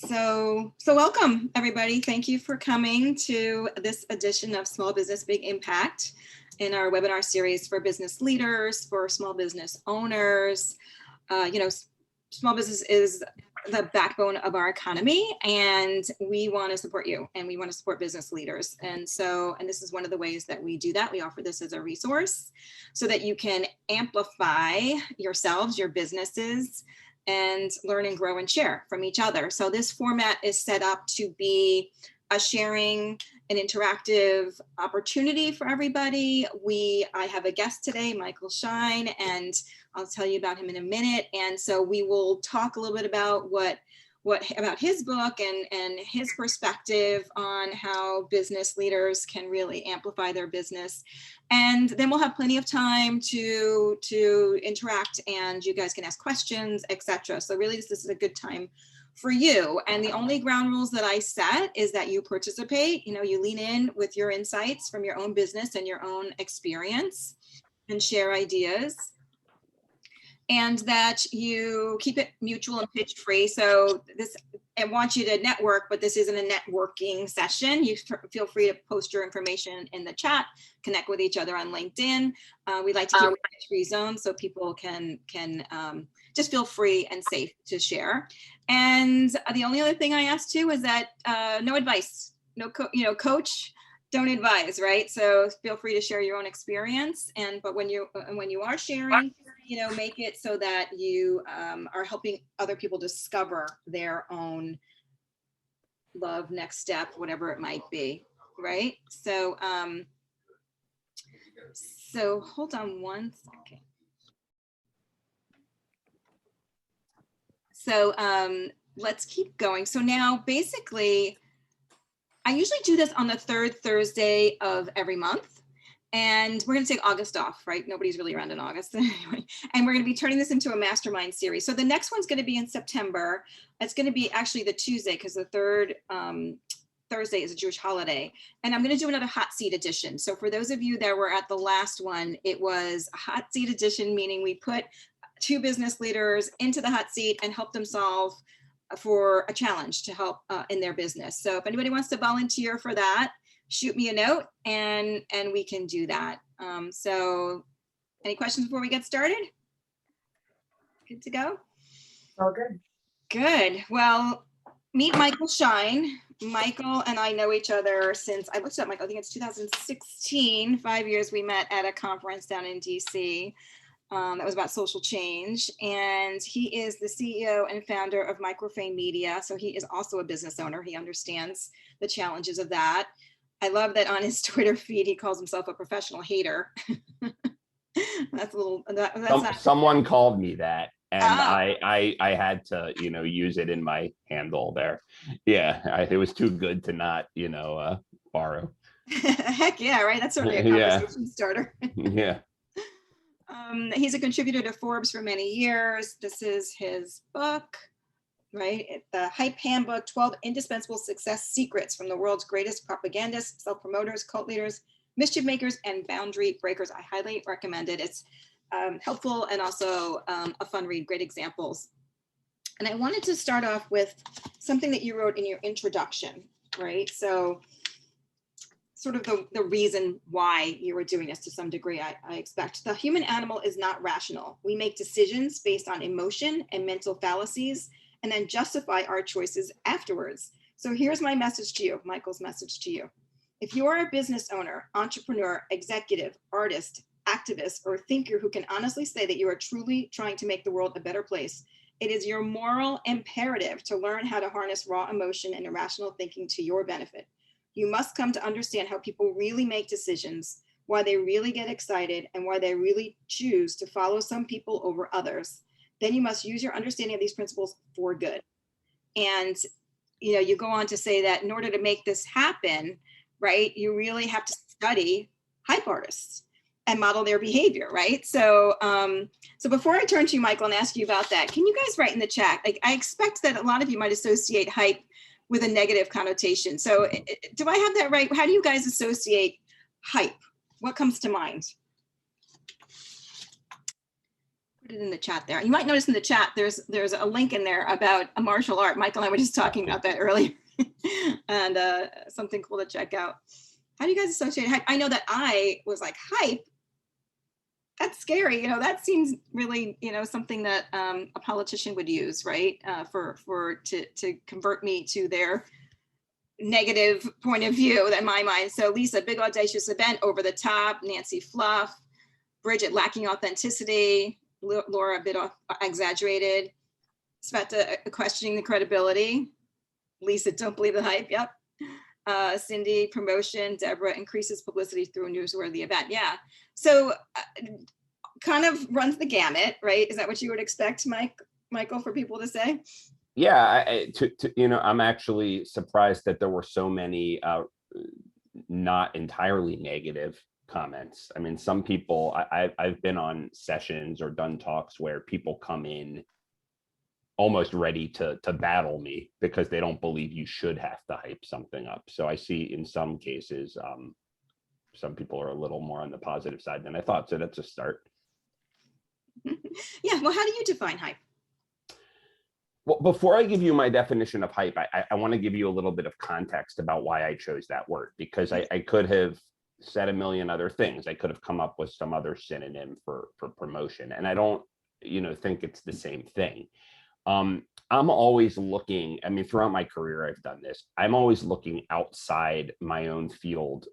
So welcome everybody. Thank you for coming to this edition of Small Business Big Impact in our webinar series for business leaders, for small business owners. Small business is the backbone of our economy, and we want to support you, and we want to support business leaders. And this is one of the ways that we do that. We offer this as a resource so that you can amplify yourselves, your businesses, and learn and grow and share from each other. So this format is set up to be a sharing, an interactive opportunity for everybody. I have a guest today, Michael Schein, and I'll tell you about him in a minute. And so we will talk a little bit about about his book and his perspective on how business leaders can really amplify their business. And then we'll have plenty of time to interact, and you guys can ask questions, etc. So really, this is a good time for you. And the only ground rules that I set is that you participate, you lean in with your insights from your own business and your own experience and share ideas. And that you keep it mutual and pitch free. So I want you to network, but this isn't a networking session. You feel free to post your information in the chat, connect with each other on LinkedIn. We like to keep it pitch free zone so people can just feel free and safe to share. And the only other thing I asked too is that no advice, coach, don't advise, right? So feel free to share your own experience, but when you are sharing, make it so that you are helping other people discover their own love, next step, whatever it might be, right? So hold on one second. So let's keep going. So now basically, I usually do this on the third Thursday of every month, and we're going to take August off, right? Nobody's really around in August anyway. And we're going to be turning this into a mastermind series. So the next one's going to be in September. It's going to be actually the Tuesday, because the third Thursday is a Jewish holiday. And I'm going to do another hot seat edition. So for those of you that were at the last one, it was a hot seat edition, meaning we put two business leaders into the hot seat and help them solve for a challenge to help in their business. So if anybody wants to volunteer for that, shoot me a note and we can do that. So any questions before we get started? Good to go? All good. Good. Well, meet Michael Schein. Michael and I know each other since, I looked up Michael, I think it's 2016, 5 years. We met at a conference down in DC. That was about social change, and he is the CEO and founder of Microfame Media. So he is also a business owner. He understands the challenges of that. I love that on his Twitter feed, he calls himself a professional hater. That's a little, someone called me that, and I had to, use it in my handle there. Yeah, it was too good to not, borrow. Heck yeah, right? That's certainly a conversation starter. Yeah. He's a contributor to Forbes for many years. This is his book, right? The Hype Handbook, 12 Indispensable Success Secrets from the World's Greatest Propagandists, Self-Promoters, Cult Leaders, Mischief Makers, and Boundary Breakers. I highly recommend it. It's helpful and also a fun read, great examples. And I wanted to start off with something that you wrote in your introduction, right? So sort of the reason why you were doing this to some degree, I expect. The human animal is not rational. We make decisions based on emotion and mental fallacies, and then justify our choices afterwards. So here's my message to you, Michael's message to you. If you are a business owner, entrepreneur, executive, artist, activist, or thinker who can honestly say that you are truly trying to make the world a better place, it is your moral imperative to learn how to harness raw emotion and irrational thinking to your benefit. You must come to understand how people really make decisions, why they really get excited, and why they really choose to follow some people over others. Then you must use your understanding of these principles for good. And, you go on to say that in order to make this happen, right, you really have to study hype artists and model their behavior, right? So, so before I turn to you, Michael, and ask you about that, can you guys write in the chat? I expect that a lot of you might associate hype with a negative connotation. So do I have that right? How do you guys associate hype? What comes to mind? put it in the chat there. You might notice in the chat, there's a link in there about a martial art. Michael and I were just talking about that earlier, and something cool to check out. How do you guys associate hype? I know that I was like, hype? That's scary. That seems really, something that a politician would use, right? To convert me to their negative point of view in my mind. So Lisa, big audacious event, over the top. Nancy, fluff. Bridget, lacking authenticity. Laura, a bit exaggerated. Sveta, questioning the credibility. Lisa, don't believe the hype. Yep. Cindy, promotion. Deborah, increases publicity through a newsworthy event. Yeah. So kind of runs the gamut, right? Is that what you would expect, Michael, for people to say? Yeah, I'm actually surprised that there were so many not entirely negative comments. I mean, some people, I've been on sessions or done talks where people come in almost ready to battle me because they don't believe you should have to hype something up. So I see in some cases, some people are a little more on the positive side than I thought. So that's a start. Yeah. Well, how do you define hype? Well, before I give you my definition of hype, I want to give you a little bit of context about why I chose that word, because I could have said a million other things. I could have come up with some other synonym for promotion. And I don't, think it's the same thing. I'm always looking, I mean, throughout my career, I've done this. I'm always looking outside my own field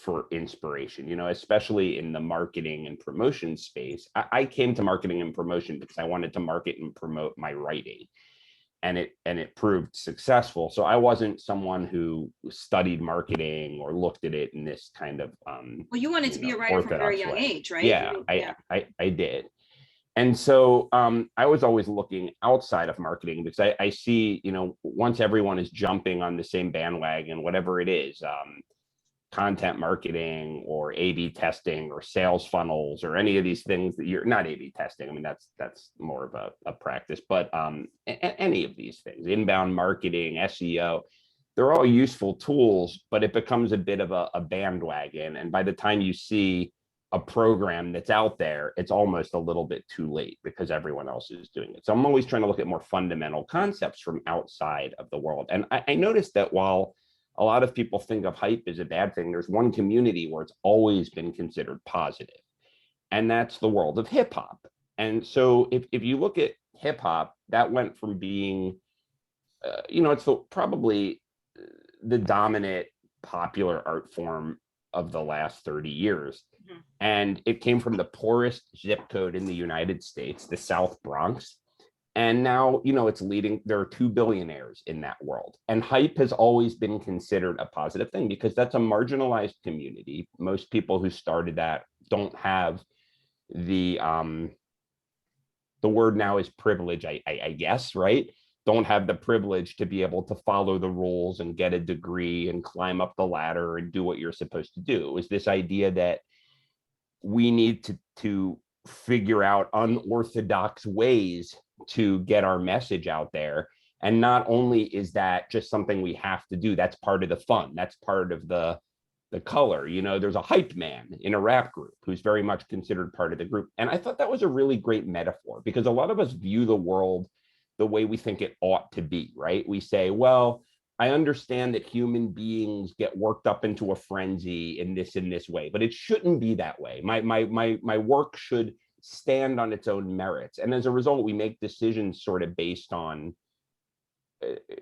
for inspiration, especially in the marketing and promotion space. I came to marketing and promotion because I wanted to market and promote my writing, and it proved successful. So I wasn't someone who studied marketing or looked at it in this kind of well, you wanted to be a writer from a very young age, right? Yeah, I did. And so I was always looking outside of marketing because I see, once everyone is jumping on the same bandwagon, whatever it is, content marketing or A/B testing or sales funnels or any of these things that you're not A/B testing. I mean, that's more of a practice, but any of these things, inbound marketing, SEO, they're all useful tools, but it becomes a bit of a bandwagon. And by the time you see a program that's out there, it's almost a little bit too late because everyone else is doing it. So I'm always trying to look at more fundamental concepts from outside of the world. And I noticed that while a lot of people think of hype as a bad thing, there's one community where it's always been considered positive, and that's the world of hip hop. And so if you look at hip hop, that went from being, it's probably the dominant popular art form of the last 30 years. Mm-hmm. And it came from the poorest zip code in the United States, the South Bronx. And now, it's leading, there are 2 billionaires in that world. And hype has always been considered a positive thing because that's a marginalized community. Most people who started that don't have the word now is privilege, I guess, right? Don't have the privilege to be able to follow the rules and get a degree and climb up the ladder and do what you're supposed to do. It was this idea that we need to figure out unorthodox ways to get our message out there. And not only is that just something we have to do, that's part of the fun. That's part of the color. There's a hype man in a rap group who's very much considered part of the group. And I thought that was a really great metaphor because a lot of us view the world the way we think it ought to be, right? We say, well, I understand that human beings get worked up into a frenzy in this way, but it shouldn't be that way. My work should stand on its own merits. And as a result, we make decisions sort of based on,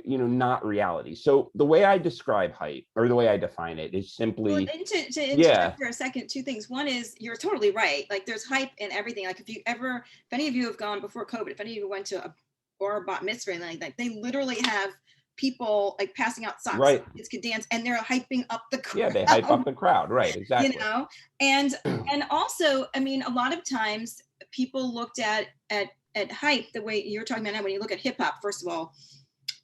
not reality. So the way I describe hype, or the way I define it, is simply— well, to interject for a second, 2 things. One is, you're totally right. Like, there's hype in everything. Like, if any of you have gone before COVID, if any of you went to a or bat mitzvah, like that, they literally have people like passing out socks. Right. Kids could dance, and they're hyping up the crowd. Yeah, they hype up the crowd. Right. Exactly. And also, I mean, a lot of times people looked at hype the way you're talking about now. When you look at hip hop, first of all,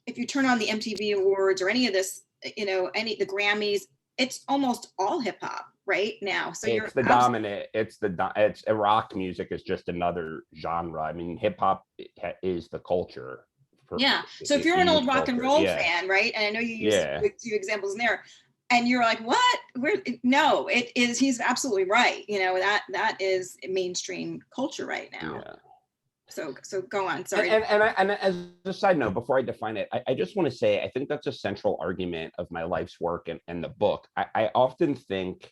if you turn on the MTV Awards or any of this, the Grammys, it's almost all hip hop right now. So it's the dominant. It's rock music is just another genre. I mean, hip hop is the culture. So if you're an old rock and roll fan, right? And I know you use a few examples in there. and you're like, what? No, it is, he's absolutely right. That is mainstream culture right now. Yeah. So go on, sorry. And as a side note, before I define it, I just want to say, I think that's a central argument of my life's work and the book. I often think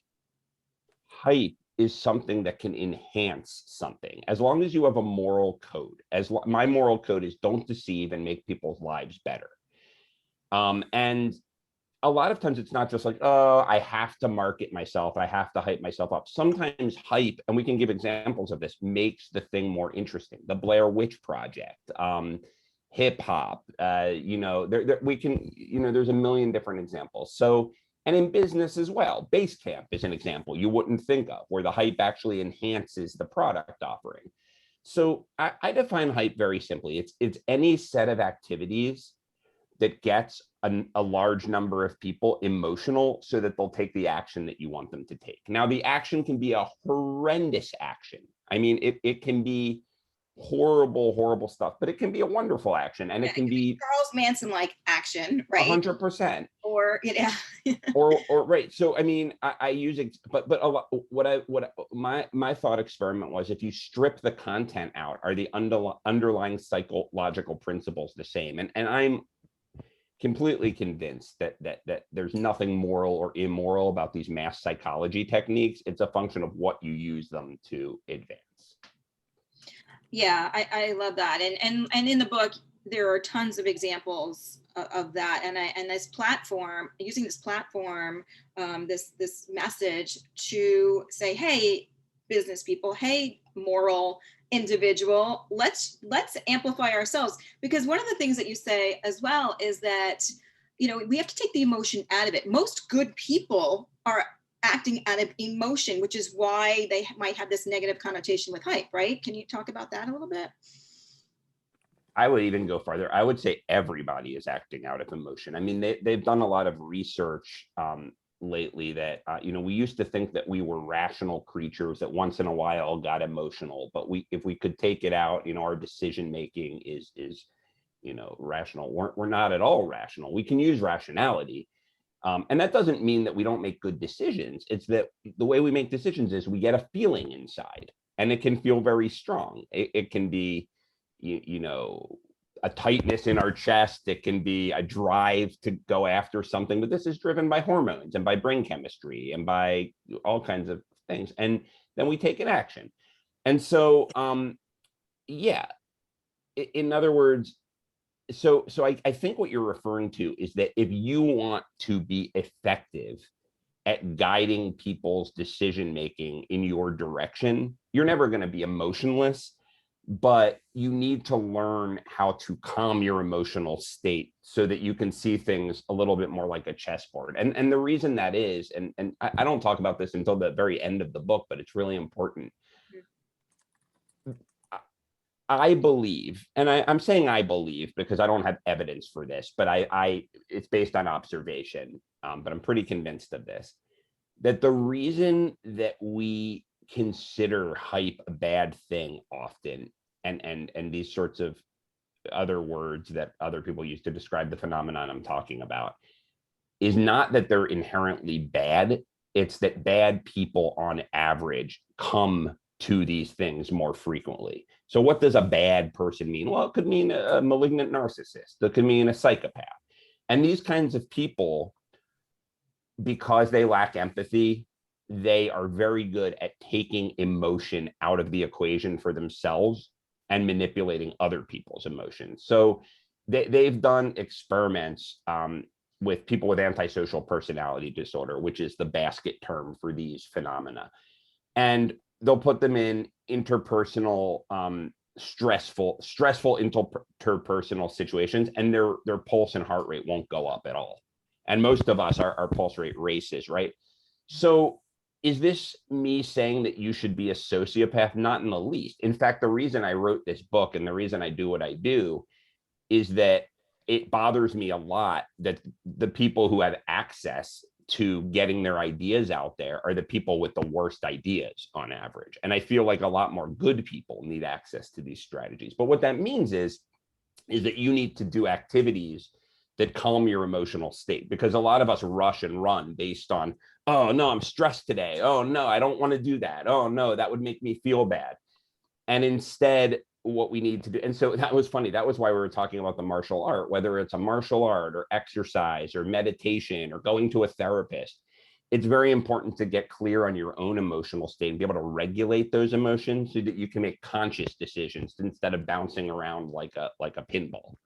hype is something that can enhance something, as long as you have a moral code. My moral code is don't deceive and make people's lives better. And a lot of times it's not just like, oh, I have to market myself, I have to hype myself up. Sometimes hype, and we can give examples of this, makes the thing more interesting. The Blair Witch Project, hip hop, we can, there's a million different examples. So, and in business as well, Basecamp is an example you wouldn't think of, where the hype actually enhances the product offering. So I define hype very simply. It's any set of activities that gets a large number of people emotional so that they'll take the action that you want them to take. Now, the action can be a horrendous action. I mean, it can be horrible stuff, but it can be a wonderful action, and it can be Charles Manson like action, right? 100%. Or or right. So I mean, I use it, but a lot. My thought experiment was, if you strip the content out, are the underlying psychological principles the same? And I'm completely convinced that there's nothing moral or immoral about these mass psychology techniques. It's a function of what you use them to advance. Yeah, I love that. And in the book, there are tons of examples of that. And this platform, using this platform, this message to say, hey, business people, hey, moral individual, let's amplify ourselves. Because one of the things that you say as well is that, we have to take the emotion out of it. Most good people are acting out of emotion, which is why they might have this negative connotation with hype, right? Can you talk about that a little bit? I would even go farther. I would say everybody is acting out of emotion. I mean, they've done a lot of research lately that, we used to think that we were rational creatures that once in a while got emotional, but if we could take it out, our decision making is rational. We're not at all rational. We can use rationality. And that doesn't mean that we don't make good decisions. It's that the way we make decisions is we get a feeling inside, and it can feel very strong. It can be, a tightness in our chest. It can be a drive to go after something, but this is driven by hormones and by brain chemistry and by all kinds of things. And then we take an action. And so, yeah, in other words, so I think what you're referring to is that if you want to be effective at guiding people's decision making in your direction, you're never going to be emotionless, but you need to learn how to calm your emotional state so that you can see things a little bit more like a chessboard. And the reason that is, and I don't talk about this until the very end of the book, but it's really important. I believe, and I'm saying I believe because I don't have evidence for this, but it's based on observation, but I'm pretty convinced of this, that the reason that we consider hype a bad thing often, and these sorts of other words that other people use to describe the phenomenon I'm talking about, is not that they're inherently bad. It's that bad people on average come to these things more frequently. So what does a bad person mean? Well, it could mean a malignant narcissist. It could mean a psychopath. And these kinds of people, because they lack empathy, they are very good at taking emotion out of the equation for themselves and manipulating other people's emotions. So they've done experiments with people with antisocial personality disorder, which is the basket term for these phenomena. And they'll put them in interpersonal, stressful interpersonal situations, and their pulse and heart rate won't go up at all. And most of us, our pulse rate races, right? So is this me saying that you should be a sociopath? Not in the least. In fact, the reason I wrote this book and the reason I do what I do is that it bothers me a lot that the people who have access to getting their ideas out there are the people with the worst ideas on average. And I feel like a lot more good people need access to these strategies. But what that means is that you need to do activities that calm your emotional state, because a lot of us rush and run based on, oh no, I'm stressed today. Oh no, I don't want to do that. Oh no, that would make me feel bad. And instead, what we need to do, and so that was funny. That was why we were talking about the martial art, whether it's a martial art or exercise or meditation or going to a therapist. It's very important to get clear on your own emotional state and be able to regulate those emotions so that you can make conscious decisions instead of bouncing around like a pinball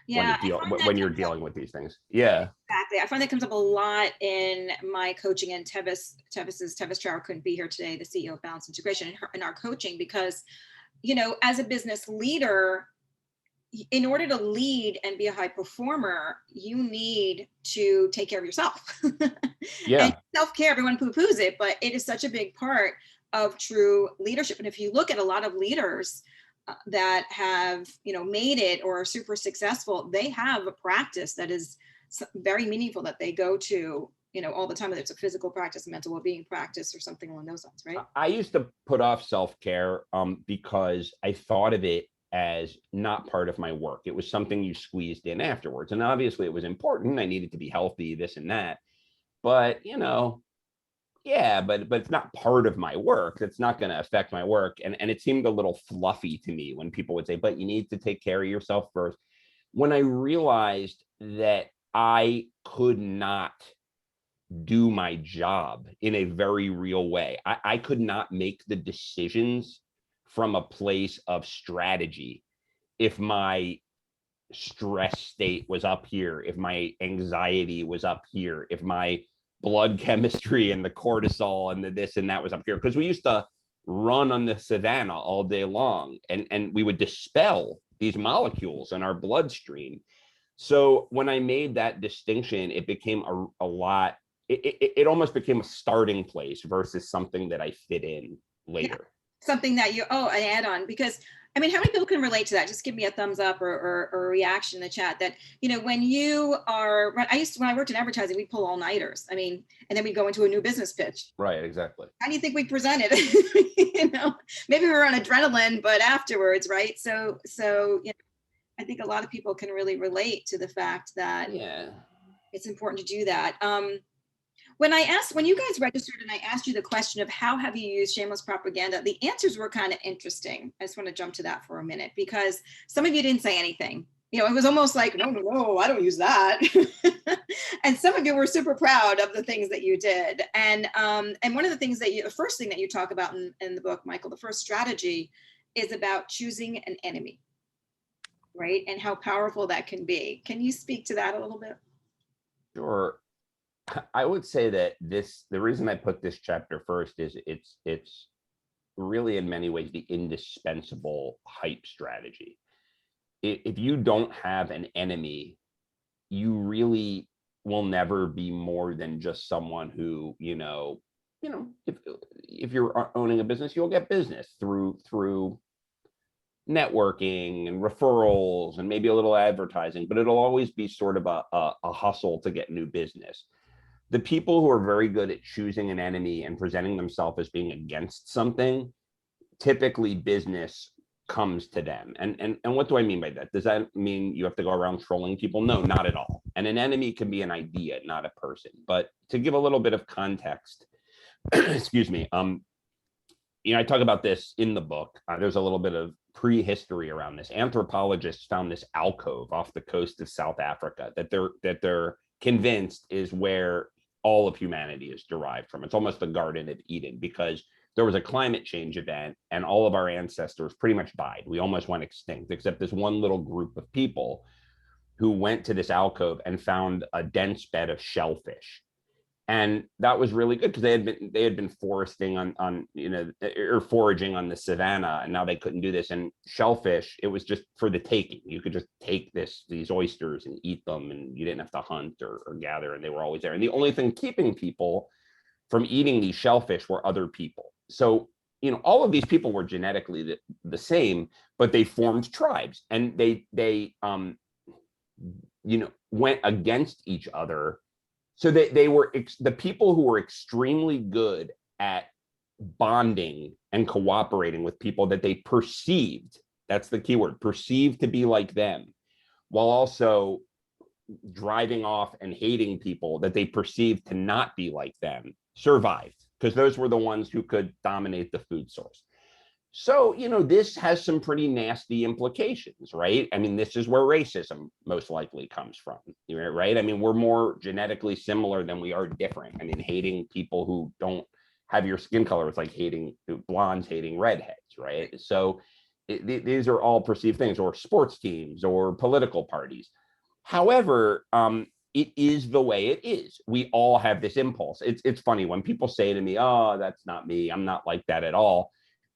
Yeah, I find that when you're dealing with these things. Yeah. exactly. I find that comes up a lot in my coaching, and Tevis Trower couldn't be here today, the CEO of Balance Integration, in our coaching, because, as a business leader, in order to lead and be a high performer, you need to take care of yourself. Yeah. And self-care, everyone poo-poos it, but it is such a big part of true leadership. And if you look at a lot of leaders that have, made it or are super successful, they have a practice that is very meaningful that they go to, all the time, whether it's a physical practice, a mental well-being practice, or something along those lines, right? I used to put off self-care because I thought of it as not part of my work. It was something you squeezed in afterwards. And obviously it was important. I needed to be healthy, this and that. But, yeah, but it's not part of my work. It's not going to affect my work. And it seemed a little fluffy to me when people would say, but you need to take care of yourself first. When I realized that I could not do my job in a very real way, I could not make the decisions from a place of strategy if my stress state was up here, if my anxiety was up here, if my blood chemistry and the cortisol and the this and that was up here. Because we used to run on the savannah all day long, and we would dispel these molecules in our bloodstream. So when I made that distinction, it became a lot, it almost became a starting place versus something that I fit in later. Yeah. Something that an add-on, because how many people can relate to that? Just give me a thumbs up or a reaction in the chat that, when when I worked in advertising, we'd pull all-nighters. And then we'd go into a new business pitch. Right, exactly. How do you think we presented? Maybe we were on adrenaline, but afterwards, right? So, I think a lot of people can really relate to the fact that it's important to do that. When you guys registered and I asked you the question of how have you used shameless propaganda, the answers were kind of interesting. I just want to jump to that for a minute, because some of you didn't say anything. It was almost like, no, I don't use that. And some of you were super proud of the things that you did. And one of the things the first thing that you talk about in the book, Michael, the first strategy is about choosing an enemy, right? And how powerful that can be. Can you speak to that a little bit? Sure. I would say that the reason I put this chapter first is it's really in many ways the indispensable hype strategy. If you don't have an enemy, you really will never be more than just someone who, if you're owning a business, you'll get business through networking and referrals and maybe a little advertising, but it'll always be sort of a hustle to get new business. The people who are very good at choosing an enemy and presenting themselves as being against something, typically business comes to them. And what do I mean by that? Does that mean you have to go around trolling people? No, not at all. And an enemy can be an idea, not a person. But to give a little bit of context, excuse me, I talk about this in the book. There's a little bit of prehistory around this. Anthropologists found this alcove off the coast of South Africa that they're convinced is where all of humanity is derived from. It's almost the Garden of Eden, because there was a climate change event and all of our ancestors pretty much died. We almost went extinct, except this one little group of people who went to this alcove and found a dense bed of shellfish. And that was really good because they had been foresting on or foraging on the savannah, and now they couldn't do this. And shellfish, it was just for the taking. You could just take these oysters and eat them, and you didn't have to hunt or gather, and they were always there. And the only thing keeping people from eating these shellfish were other people. So all of these people were genetically the same, but they formed tribes, and they went against each other. So they were the people who were extremely good at bonding and cooperating with people that they perceived, that's the key word, perceived to be like them, while also driving off and hating people that they perceived to not be like them survived, because those were the ones who could dominate the food source. So, this has some pretty nasty implications, right? I mean, this is where racism most likely comes from, right? I mean, we're more genetically similar than we are different. I mean, hating people who don't have your skin color, it's like hating blondes, hating redheads, right? So these are all perceived things, or sports teams or political parties. However, it is the way it is. We all have this impulse. It's funny when people say to me, "Oh, that's not me. I'm not like that at all."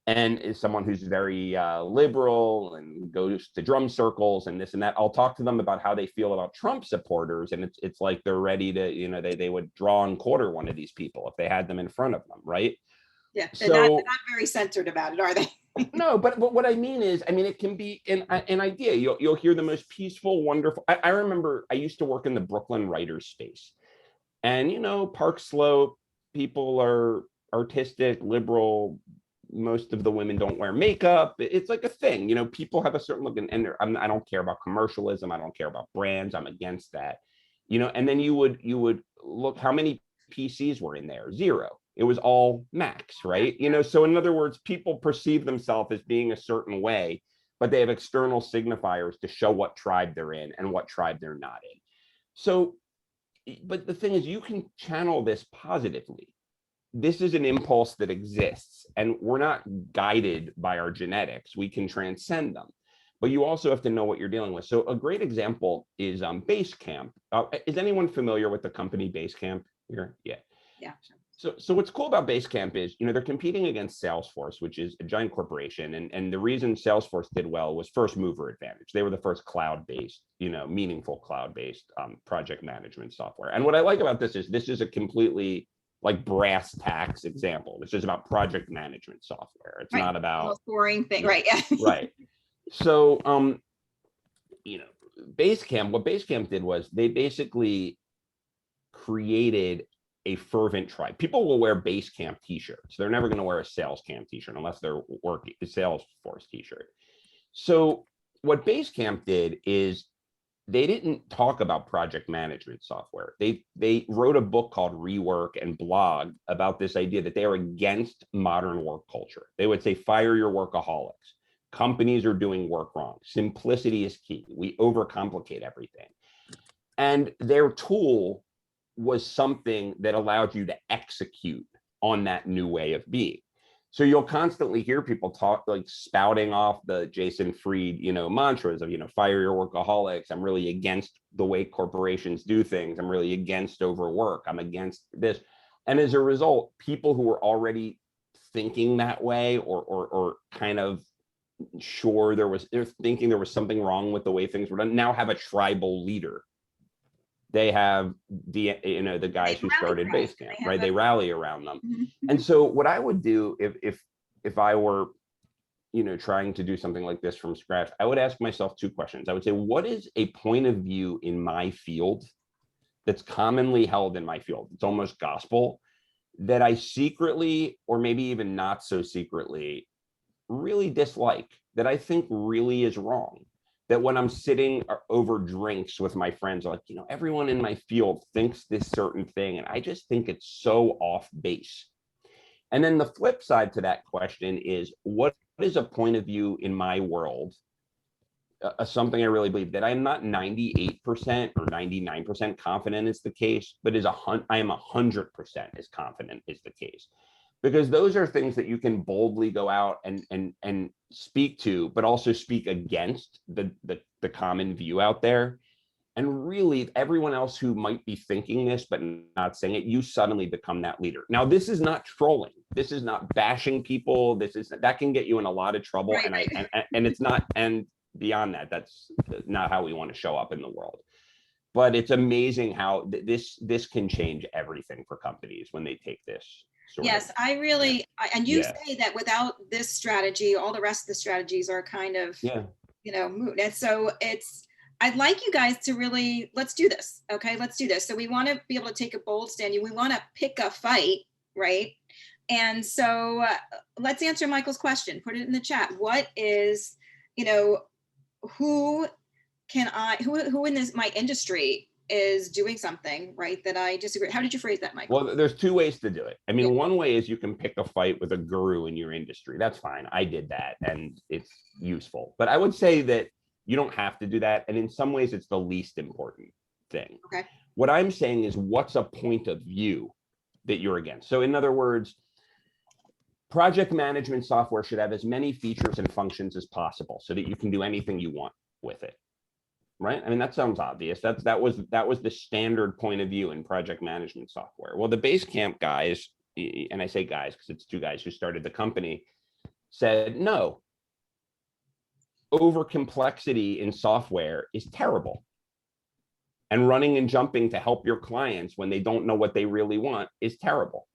And is someone who's very liberal and goes to drum circles and this and that, I'll talk to them about how they feel about Trump supporters, and it's like they're ready to, they would draw and quarter one of these people if they had them in front of them, right? Yeah, So they're not very centered about it, are they? no, but what I mean is, I mean, it can be an idea. You'll hear the most peaceful, wonderful. I remember I used to work in the Brooklyn writers space, and Park Slope people are artistic, liberal. Most of the women don't wear makeup. It's like a thing, people have a certain look, and I don't care about commercialism. I don't care about brands. I'm against that, and then you would look how many PCs were in there. Zero. It was all Macs, right? So in other words, people perceive themselves as being a certain way, but they have external signifiers to show what tribe they're in and what tribe they're not in. So, but the thing is, you can channel this positively. This is an impulse that exists, and we're not guided by our genetics. We can transcend them, but you also have to know what you're dealing with. So a great example is Basecamp. Is anyone familiar with the company Basecamp here? Yeah. Yeah. So what's cool about Basecamp is, they're competing against Salesforce, which is a giant corporation. And the reason Salesforce did well was first mover advantage. They were the first cloud-based, meaningful cloud-based project management software. And what I like about this is a completely like brass tacks example. This is about project management software. It's not about most boring thing, right? Yeah. Right. So, Basecamp, what Basecamp did was they basically created a fervent tribe. People will wear Basecamp t-shirts. They're never going to wear a Sales Camp t-shirt unless they're working a Salesforce t-shirt. So what Basecamp did is they didn't talk about project management software. They wrote a book called Rework and blog about this idea that they are against modern work culture. They would say, fire your workaholics. Companies are doing work wrong. Simplicity is key. We overcomplicate everything. And their tool was something that allowed you to execute on that new way of being. So you'll constantly hear people talk, like spouting off the Jason Fried, mantras of, fire your workaholics. I'm really against the way corporations do things. I'm really against overwork. I'm against this. And as a result, people who were already thinking that way, or kind of sure they're thinking there was something wrong with the way things were done, now have a tribal leader. They have the guys who started Basecamp, right? They rally around them. Mm-hmm. And so what I would do if I were, trying to do something like this from scratch, I would ask myself two questions. I would say, what is a point of view in my field that's commonly held in my field? It's almost gospel, that I secretly, or maybe even not so secretly, really dislike, that I think really is wrong. That when I'm sitting over drinks with my friends, like, everyone in my field thinks this certain thing, and I just think it's so off base. And then the flip side to that question is, what is a point of view in my world, something I really believe, that I'm not 98% or 99% confident is the case, but I am 100% as confident is the case. Because those are things that you can boldly go out and speak to, but also speak against the common view out there. And really, everyone else who might be thinking this but not saying it, you suddenly become that leader. Now, this is not trolling. This is not bashing people. That can get you in a lot of trouble. Right. And it's not. And beyond that, that's not how we want to show up in the world. But it's amazing how this can change everything for companies when they take this. Yes, I really, and you say that without this strategy, all the rest of the strategies are kind of, moot. And so I'd like you guys to really, let's do this. Okay, let's do this. So we want to be able to take a bold stand. We want to pick a fight, right? And so let's answer Michael's question. Put it in the chat. What is, who who in my industry is doing something, right, that I disagree? How did you phrase that, Michael? Well, there's two ways to do it. I mean, one way is you can pick a fight with a guru in your industry. That's fine. I did that and it's useful. But I would say that you don't have to do that. And in some ways, it's the least important thing. Okay. What I'm saying is, what's a point of view that you're against? So in other words, project management software should have as many features and functions as possible so that you can do anything you want with it. Right? I mean, that sounds obvious. That was the standard point of view in project management software. Well, the Basecamp guys, and I say guys because it's two guys who started the company, said no. Over complexity in software is terrible. And running and jumping to help your clients when they don't know what they really want is terrible.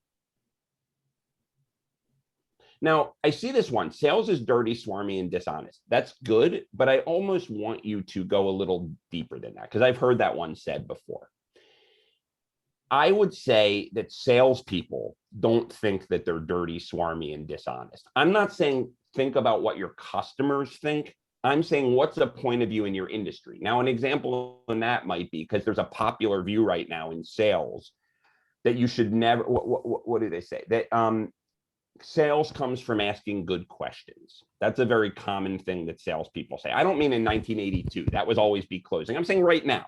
Now, I see this one, sales is dirty, swarmy, and dishonest. That's good, but I almost want you to go a little deeper than that because I've heard that one said before. I would say that salespeople don't think that they're dirty, swarmy, and dishonest. I'm not saying think about what your customers think. I'm saying what's a point of view in your industry. Now, an example in that might be because there's a popular view right now in sales that you should never, what do they say? That sales comes from asking good questions. That's a very common thing that salespeople say. I don't mean in 1982, that was always be closing. I'm saying right now.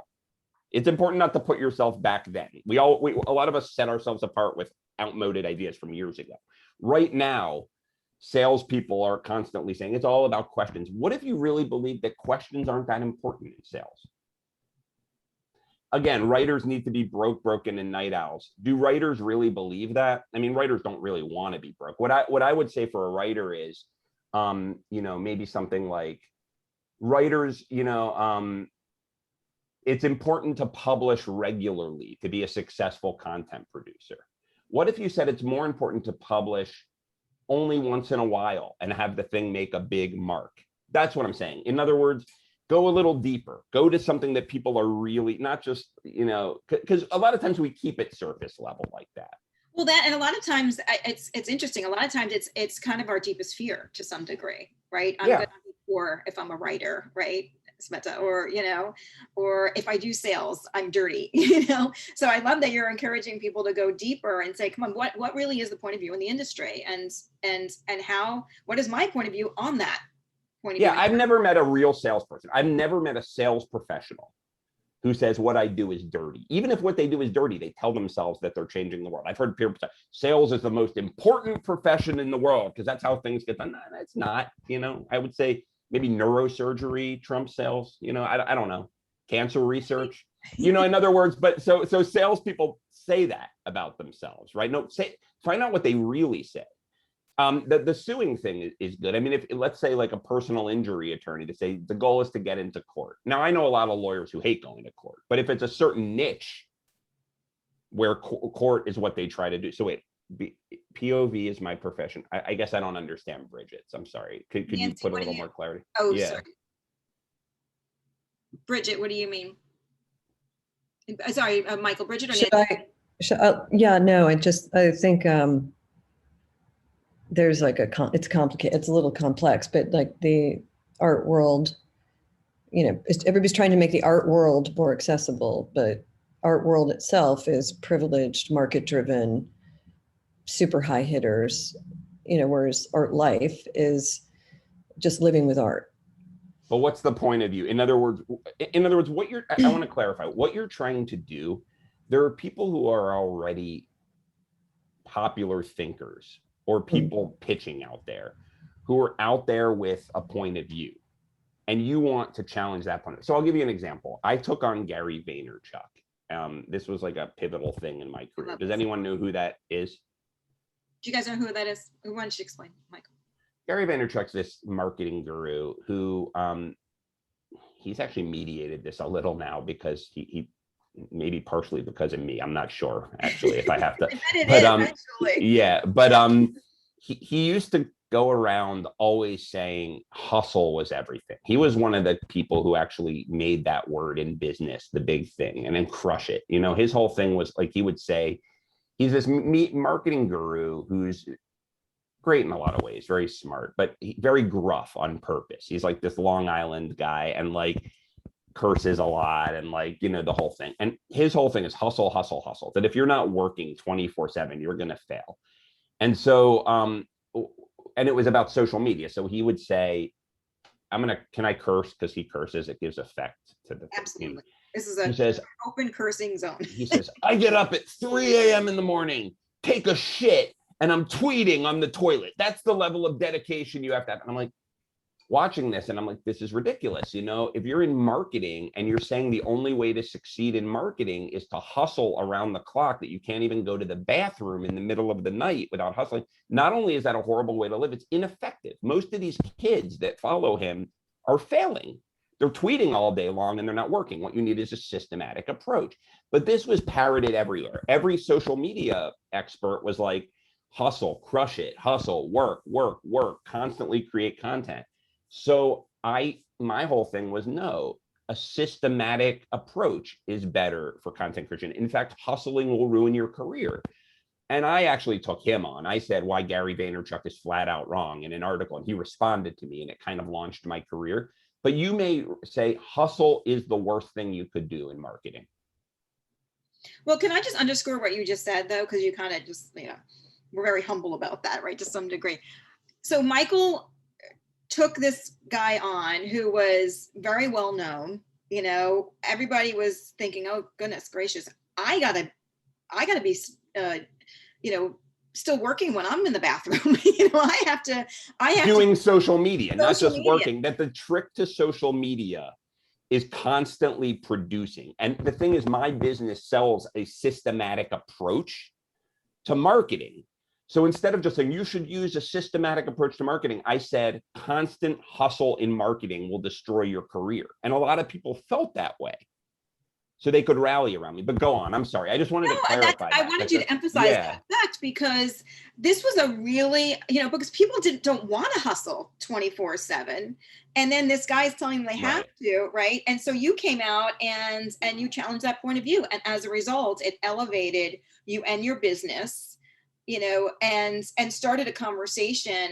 It's important not to put yourself back then. A lot of us set ourselves apart with outmoded ideas from years ago. Right now, salespeople are constantly saying it's all about questions. What if you really believe that questions aren't that important in sales? Again, writers need to be broke, broken, and night owls. Do writers really believe that? I mean, writers don't really want to be broke. What I would say for a writer is, maybe something like writers, it's important to publish regularly to be a successful content producer. What if you said it's more important to publish only once in a while and have the thing make a big mark? That's what I'm saying. In other words, go a little deeper, go to something that people are really not just, because a lot of times we keep it surface level like that. Well, that, and a lot of times it's interesting. A lot of times it's kind of our deepest fear to some degree, right? I'm going to be poor if I'm a writer, right? Smeta, or if I do sales, I'm dirty, So I love that you're encouraging people to go deeper and say, come on, what really is the point of view in the industry? And what is my point of view on that point of view? Yeah, I've never met a real salesperson. I've never met a sales professional who says what I do is dirty. Even if what they do is dirty, they tell themselves that they're changing the world. I've heard people say sales is the most important profession in the world because that's how things get done. No, that's not, I would say maybe neurosurgery trumps sales, I don't know, cancer research, in other words, but so salespeople say that about themselves, right? No, find out what they really say. The suing thing is good. I mean, if let's say like a personal injury attorney to say the goal is to get into court. Now, I know a lot of lawyers who hate going to court, but if it's a certain niche where court is what they try to do. So wait, POV is my profession. I guess I don't understand Bridget's. I'm sorry. Could you put a little more clarity? Oh, yeah. Sorry. Bridget, what do you mean? Sorry, Michael. Bridget or I think there's like it's complicated. It's a little complex, but like the art world, everybody's trying to make the art world more accessible, but art world itself is privileged, market-driven, super high hitters, whereas art life is just living with art. But what's the point of view? In other words, I want to clarify what you're trying to do. There are people who are already popular thinkers or people pitching out there who are out there with a point of view, and you want to challenge that point. So I'll give you an example. I took on Gary Vaynerchuk. This was like a pivotal thing in my career. Does anyone know who that is? Do you guys know who that is? Why don't you explain, Michael? Gary Vaynerchuk's this marketing guru who he's actually mediated this a little now because he maybe partially because of me. I'm not sure actually if I have to. He used to go around always saying hustle was everything. He was one of the people who actually made that word in business the big thing and then crush it. His whole thing was like he would say, he's this marketing guru who's great in a lot of ways, very smart, but very gruff on purpose. He's like this Long Island guy. And like, curses a lot and like, you know, the whole thing. And his whole thing is hustle, hustle, hustle. That if you're not working 24/7, you're going to fail. And so, and it was about social media. So he would say, can I curse? Because he curses, it gives effect to the thing. Absolutely. This is He says, open cursing zone. he says, I get up at 3 a.m. in the morning, take a shit, and I'm tweeting on the toilet. That's the level of dedication you have to have. And I'm like, watching this, and I'm like, this is ridiculous. You know, if you're in marketing and you're saying the only way to succeed in marketing is to hustle around the clock, that you can't even go to the bathroom in the middle of the night without hustling, not only is that a horrible way to live, it's ineffective. Most of these kids that follow him are failing. They're tweeting all day long and they're not working. What you need is a systematic approach. But this was parroted everywhere. Every social media expert was like, hustle, crush it, hustle, work, work, work, constantly create content. So my whole thing was, no, a systematic approach is better for content creation. In fact, hustling will ruin your career. And I actually took him on. I said why Gary Vaynerchuk is flat out wrong in an article, and he responded to me, and it kind of launched my career. But you may say hustle is the worst thing you could do in marketing. Well, can I just underscore what you just said, though? Because you kind of just, you know, we're very humble about that, right? To some degree. So Michael took this guy on who was very well known. You know, everybody was thinking, oh, goodness gracious, I gotta be, you know, still working when I'm in the bathroom. You know, I have doing social media, not just media. working. That the trick to social media is constantly producing. And the thing is, my business sells a systematic approach to marketing. So instead of just saying you should use a systematic approach to marketing, I said constant hustle in marketing will destroy your career. And a lot of people felt that way, so they could rally around me. But go on. I'm sorry. I just wanted to clarify that. I wanted you to emphasize that fact, because this was a really, you know, because people don't want to hustle 24/7. And then this guy is telling them they have to, right? And so you came out and you challenged that point of view. And as a result, it elevated you and your business, you know, and started a conversation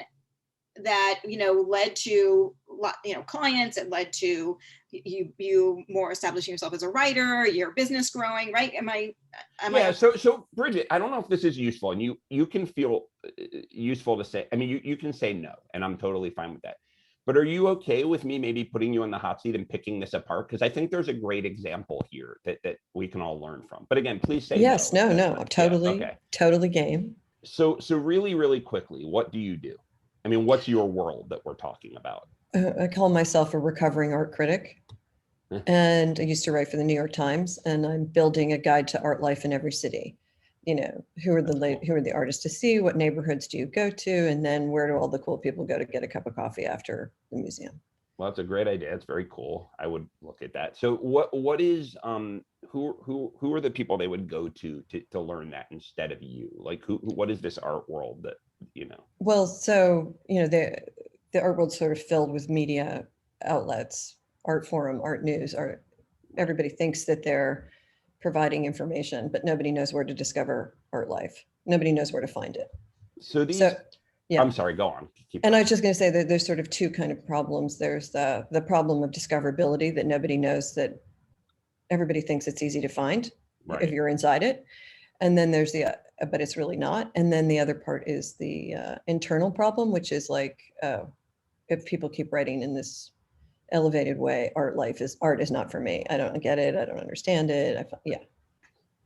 that, you know, led to, you know, clients. It led to you more establishing yourself as a writer, your business growing, right? So Bridget, I don't know if this is useful, and you can feel useful to say, I mean, you can say no, and I'm totally fine with that. But are you okay with me maybe putting you on the hot seat and picking this apart? Because I think there's a great example here that we can all learn from. But again, please say yes. No. I'm totally game. So really, really quickly, what do you do? I mean, what's your world that we're talking about? I call myself a recovering art critic, and I used to write for the New York Times, and I'm building a guide to art life in every city. You know, who are the artists to see? What neighborhoods do you go to? And then where do all the cool people go to get a cup of coffee after the museum? Well, that's a great idea. It's very cool. I would look at that. So what is who are the people they would go to learn that instead of you? Like what is this art world that, you know? Well, so, you know, the art world's sort of filled with media outlets, Art Forum, Art News, everybody thinks that they're providing information, but nobody knows where to discover art life. Nobody knows where to find it. Yeah. I'm sorry, go on. And I was just going to say that there's sort of two kind of problems. There's the problem of discoverability, that nobody knows, that everybody thinks it's easy to find if you're inside it. And then there's but it's really not. And then the other part is the internal problem, which is like, if people keep writing in this elevated way, art is not for me. I don't get it. I don't understand it.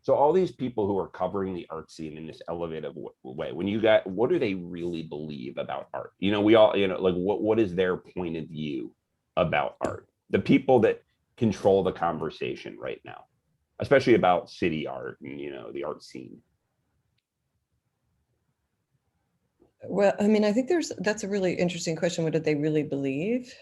So all these people who are covering the art scene in this elevated way, what do they really believe about art? You know, we all, you know, like what is their point of view about art? The people that control the conversation right now, especially about city art and, you know, the art scene. Well, I mean, I think that's a really interesting question. What do they really believe?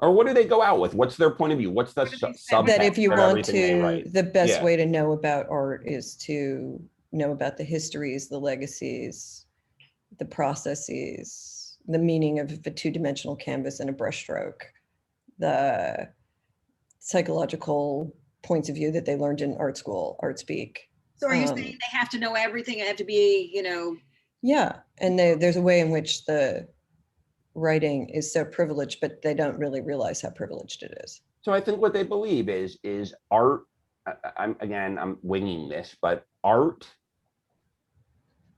Or what do they go out with? What's their point of view? What's the subtext that if you want to, the best way to know about art is to know about the histories, the legacies, the processes, the meaning of a two-dimensional canvas and a brushstroke, the psychological points of view that they learned in art school, art speak. So are you saying they have to know everything and have to be, you know? Yeah, and there's a way in which the writing is so privileged, but they don't really realize how privileged it is. So I think what they believe is art. I'm winging this, but art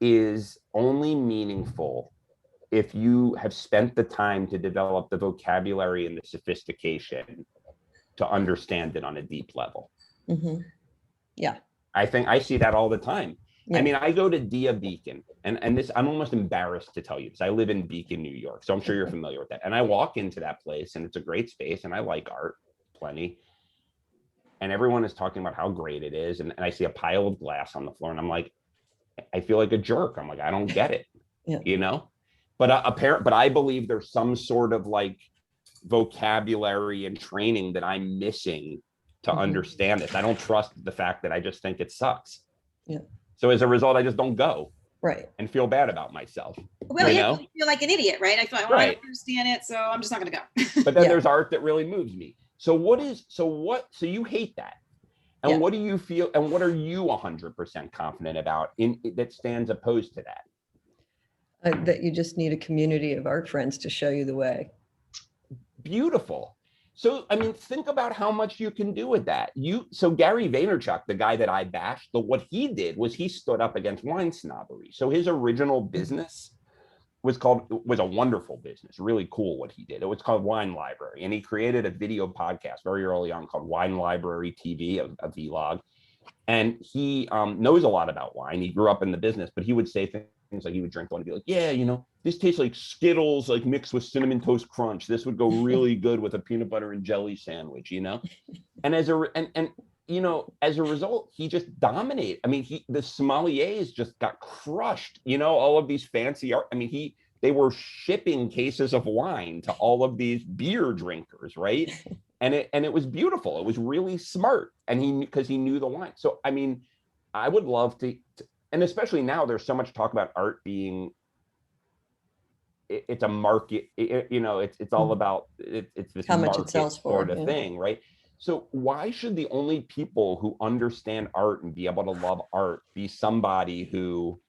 is only meaningful if you have spent the time to develop the vocabulary and the sophistication to understand it on a deep level. Yeah. I think I see that all the time. Yeah. I mean, I go to Dia Beacon, and this, I'm almost embarrassed to tell you this. I live in Beacon, New York, so I'm sure you're familiar with that. And I walk into that place, and it's a great space, and I like art plenty. And everyone is talking about how great it is, and I see a pile of glass on the floor, and I'm like, I feel like a jerk. I'm like, I don't get it, Yeah. you know? But but I believe there's some sort of like vocabulary and training that I'm missing to understand this. I don't trust the fact that I just think it sucks. Yeah. So as a result, I just don't go. Right. And feel bad about myself. Well, you yeah, know? you feel like an idiot, right? I feel like, well, I don't understand it, so I'm just not going to go. But then there's art that really moves me. So so you hate that. And what do you feel, and what are you 100% confident about that stands opposed to that? That you just need a community of art friends to show you the way. Beautiful. So, I mean, think about how much you can do with that. So Gary Vaynerchuk, the guy that I bashed, what he did was he stood up against wine snobbery. So his original business was a wonderful business, really cool what he did. It was called Wine Library, and he created a video podcast very early on called Wine Library TV, a vlog. And he knows a lot about wine. He grew up in the business, but he would say things like, he would drink one and be like, yeah, you know, this tastes like Skittles, like mixed with Cinnamon Toast Crunch. This would go really good with a peanut butter and jelly sandwich, you know? And as a result, he just dominated. I mean, the sommeliers just got crushed, you know, all of these fancy art. I mean, they were shipping cases of wine to all of these beer drinkers, right? And it was beautiful. It was really smart. And because he knew the wine. So, I mean, I would love to, and especially now there's so much talk about art being, it's a market, you know, it's all about, it's this how much market it sells for, sort of thing, right? So why should the only people who understand art and be able to love art be somebody who,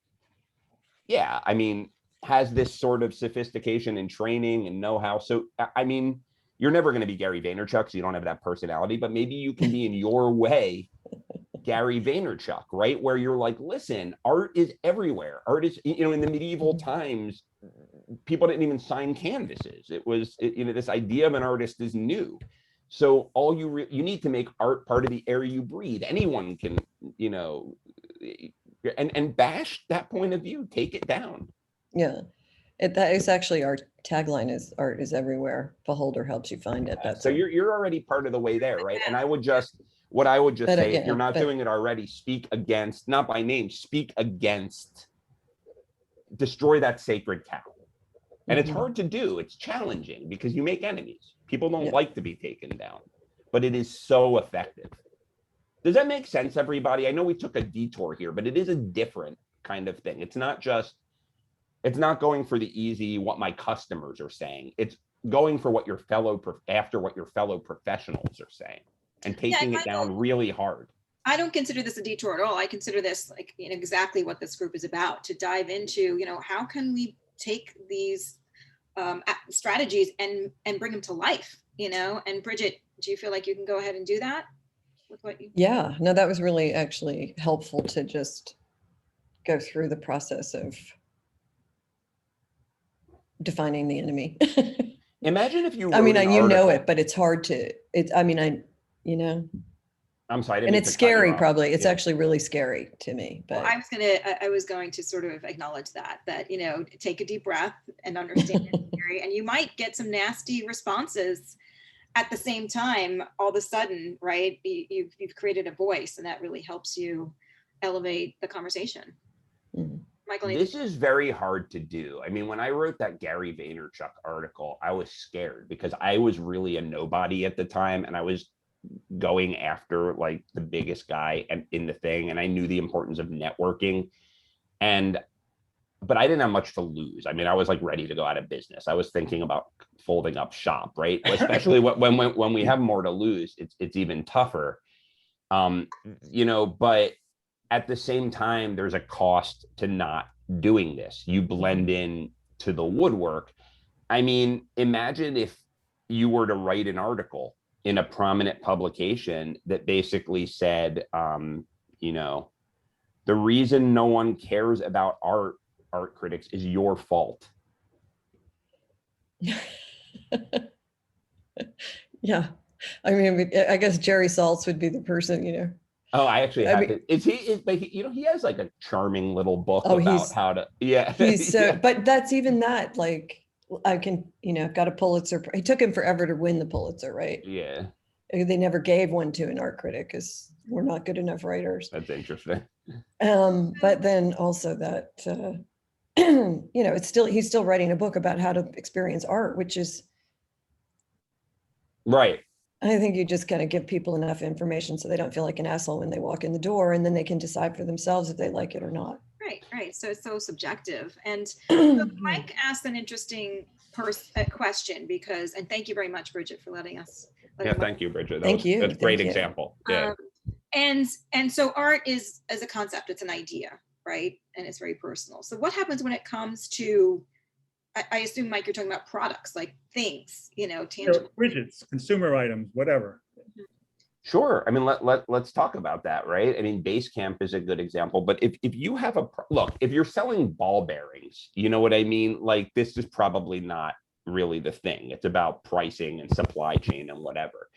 I mean, has this sort of sophistication and training and know-how? So, I mean, you're never going to be Gary Vaynerchuk, so you don't have that personality, but maybe you can be in your way Gary Vaynerchuk, right? Where you're like, listen, art is everywhere. Art is, you know, in the medieval times, people didn't even sign canvases. It was, you know, this idea of an artist is new. So all you need to make art part of the air you breathe. Anyone can, you know, and bash that point of view, take it down. Yeah. That is actually our tagline, is art is everywhere. Beholder helps you find it. That's so you're already part of the way there, right? And I would just say, if you're not doing it already, speak against, not by name, speak against, destroy that sacred cow. And it's hard to do. It's challenging because you make enemies. People don't like to be taken down, but it is so effective. Does that make sense, everybody? I know we took a detour here, but it is a different kind of thing. It's not going for the easy, what my customers are saying. It's going for what your fellow professionals are saying and taking it down really hard. I don't consider this a detour at all. I consider this like, you know, exactly what this group is about, to dive into, you know, how can we take these strategies and bring them to life, you know? And Bridget, do you feel like you can go ahead and do that with what you? Yeah, no, that was really actually helpful to just go through the process of defining the enemy. Imagine if you I mean, you know it, article. but it's hard to, you know, I'm sorry. and it's scary, probably. It's actually really scary to me. But well, I was going to sort of acknowledge that, you know, take a deep breath and understand it's scary. And you might get some nasty responses at the same time. All of a sudden, right? You've created a voice, and that really helps you elevate the conversation. Mm-hmm. Michael, this is very hard to do. I mean, when I wrote that Gary Vaynerchuk article, I was scared because I was really a nobody at the time, and I was going after like the biggest guy in the thing, and I knew the importance of networking, but I didn't have much to lose. I mean, I was like ready to go out of business. I was thinking about folding up shop, right? Especially when we have more to lose, it's even tougher. You know, but at the same time, there's a cost to not doing this. You blend in to the woodwork. I mean, imagine if you were to write an article in a prominent publication that basically said, the reason no one cares about art critics is your fault. Yeah. I mean, I guess Jerry Saltz would be the person. Oh, I actually have mean, he has like a charming little book Oh, about how to, he's so, yeah. but that's even that, like, I can, got a Pulitzer. It took him forever to win the Pulitzer, right? Yeah, They never gave one to an art critic because we're not good enough writers. that's interesting. But then also that, he's still writing a book about how to experience art, which is, Right. I think you just kind of give people enough information so they don't feel like an asshole when they walk in the door, and then they can decide for themselves if they like it or not. Right. So it's so subjective. And so Mike asked an interesting question because, and thank you very much, Bridget, for letting us. Thank you, Bridget. That's a great example. Yeah. And so art is, as a concept, it's an idea, right? And it's very personal. So what happens when it comes to, I assume, Mike, you're talking about products, like things, tangible. Widgets, consumer items, whatever. Sure. I mean, let's talk about that, right? I mean, Basecamp is a good example, but if you have if you're selling ball bearings, you know what I mean? Like, this is probably not really the thing. It's about pricing and supply chain and whatever.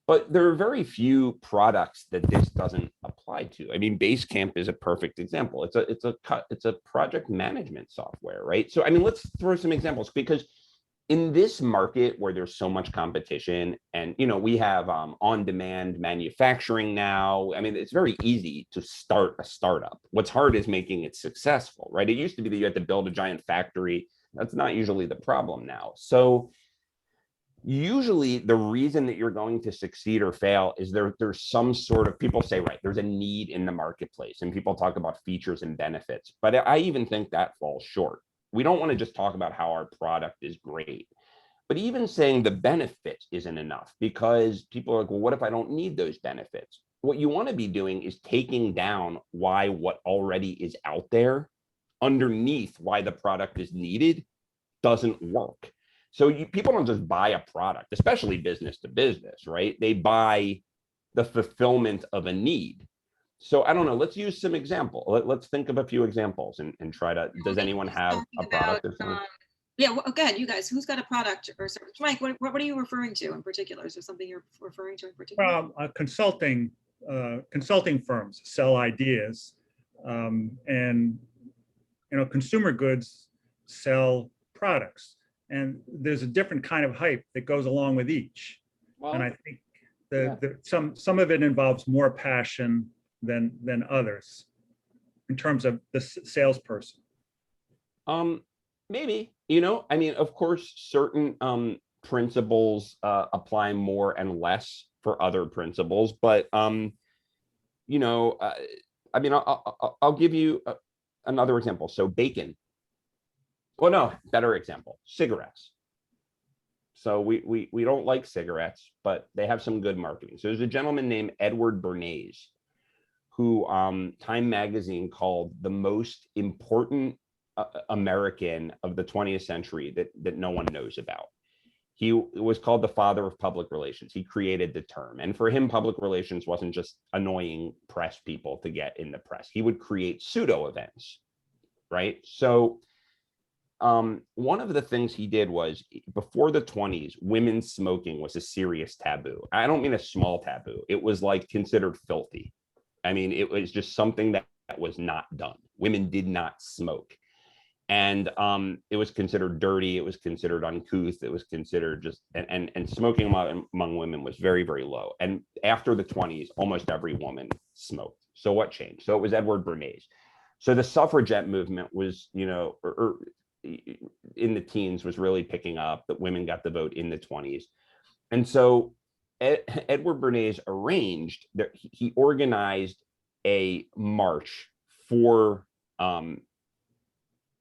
But there are very few products that this doesn't apply to. I mean, Basecamp is a perfect example. It's a project management software, right? So, I mean, let's throw some examples, because in this market where there's so much competition, and we have on-demand manufacturing now. I mean, it's very easy to start a startup. What's hard is making it successful, right? It used to be that you had to build a giant factory. That's not usually the problem now. So usually the reason that you're going to succeed or fail is there's some sort of, people say, right, there's a need in the marketplace, and people talk about features and benefits, but I even think that falls short. We don't want to just talk about how our product is great, but even saying the benefit isn't enough, because people are like, well, what if I don't need those benefits? What you want to be doing is taking down why what already is out there underneath why the product is needed doesn't work. So people don't just buy a product, especially business to business, right? They buy the fulfillment of a need. So I don't know, let's use some example. Let's think of a few examples and try to, does anyone have a product or something? Yeah, well, go ahead, you guys, who's got a product or service? Mike, what are you referring to in particular? Is there something you're referring to in particular? Well, consulting firms sell ideas, and consumer goods sell products, and there's a different kind of hype that goes along with each. Well, and I think some of it involves more passion than others in terms of the salesperson. Maybe, I mean, of course, certain principles apply more and less for other principles, but I mean, I'll give you another example. So bacon. Well, no, better example, cigarettes. So we don't like cigarettes, but they have some good marketing. So there's a gentleman named Edward Bernays, who Time magazine called the most important American of the 20th century that no one knows about. He was called the father of public relations. He created the term. And for him, public relations wasn't just annoying press people to get in the press. He would create pseudo events, right? So one of the things he did was, before the 20s, women's smoking was a serious taboo. I don't mean a small taboo. It was like considered filthy. I mean, it was just something that was not done. Women did not smoke. And it was considered dirty. It was considered uncouth. It was considered just, and smoking among women was very, very low. And after the 20s, almost every woman smoked. So what changed? So it was Edward Bernays. So the suffragette movement was, in the teens, was really picking up, that women got the vote in the 20s. And so Edward Bernays arranged that he organized a march for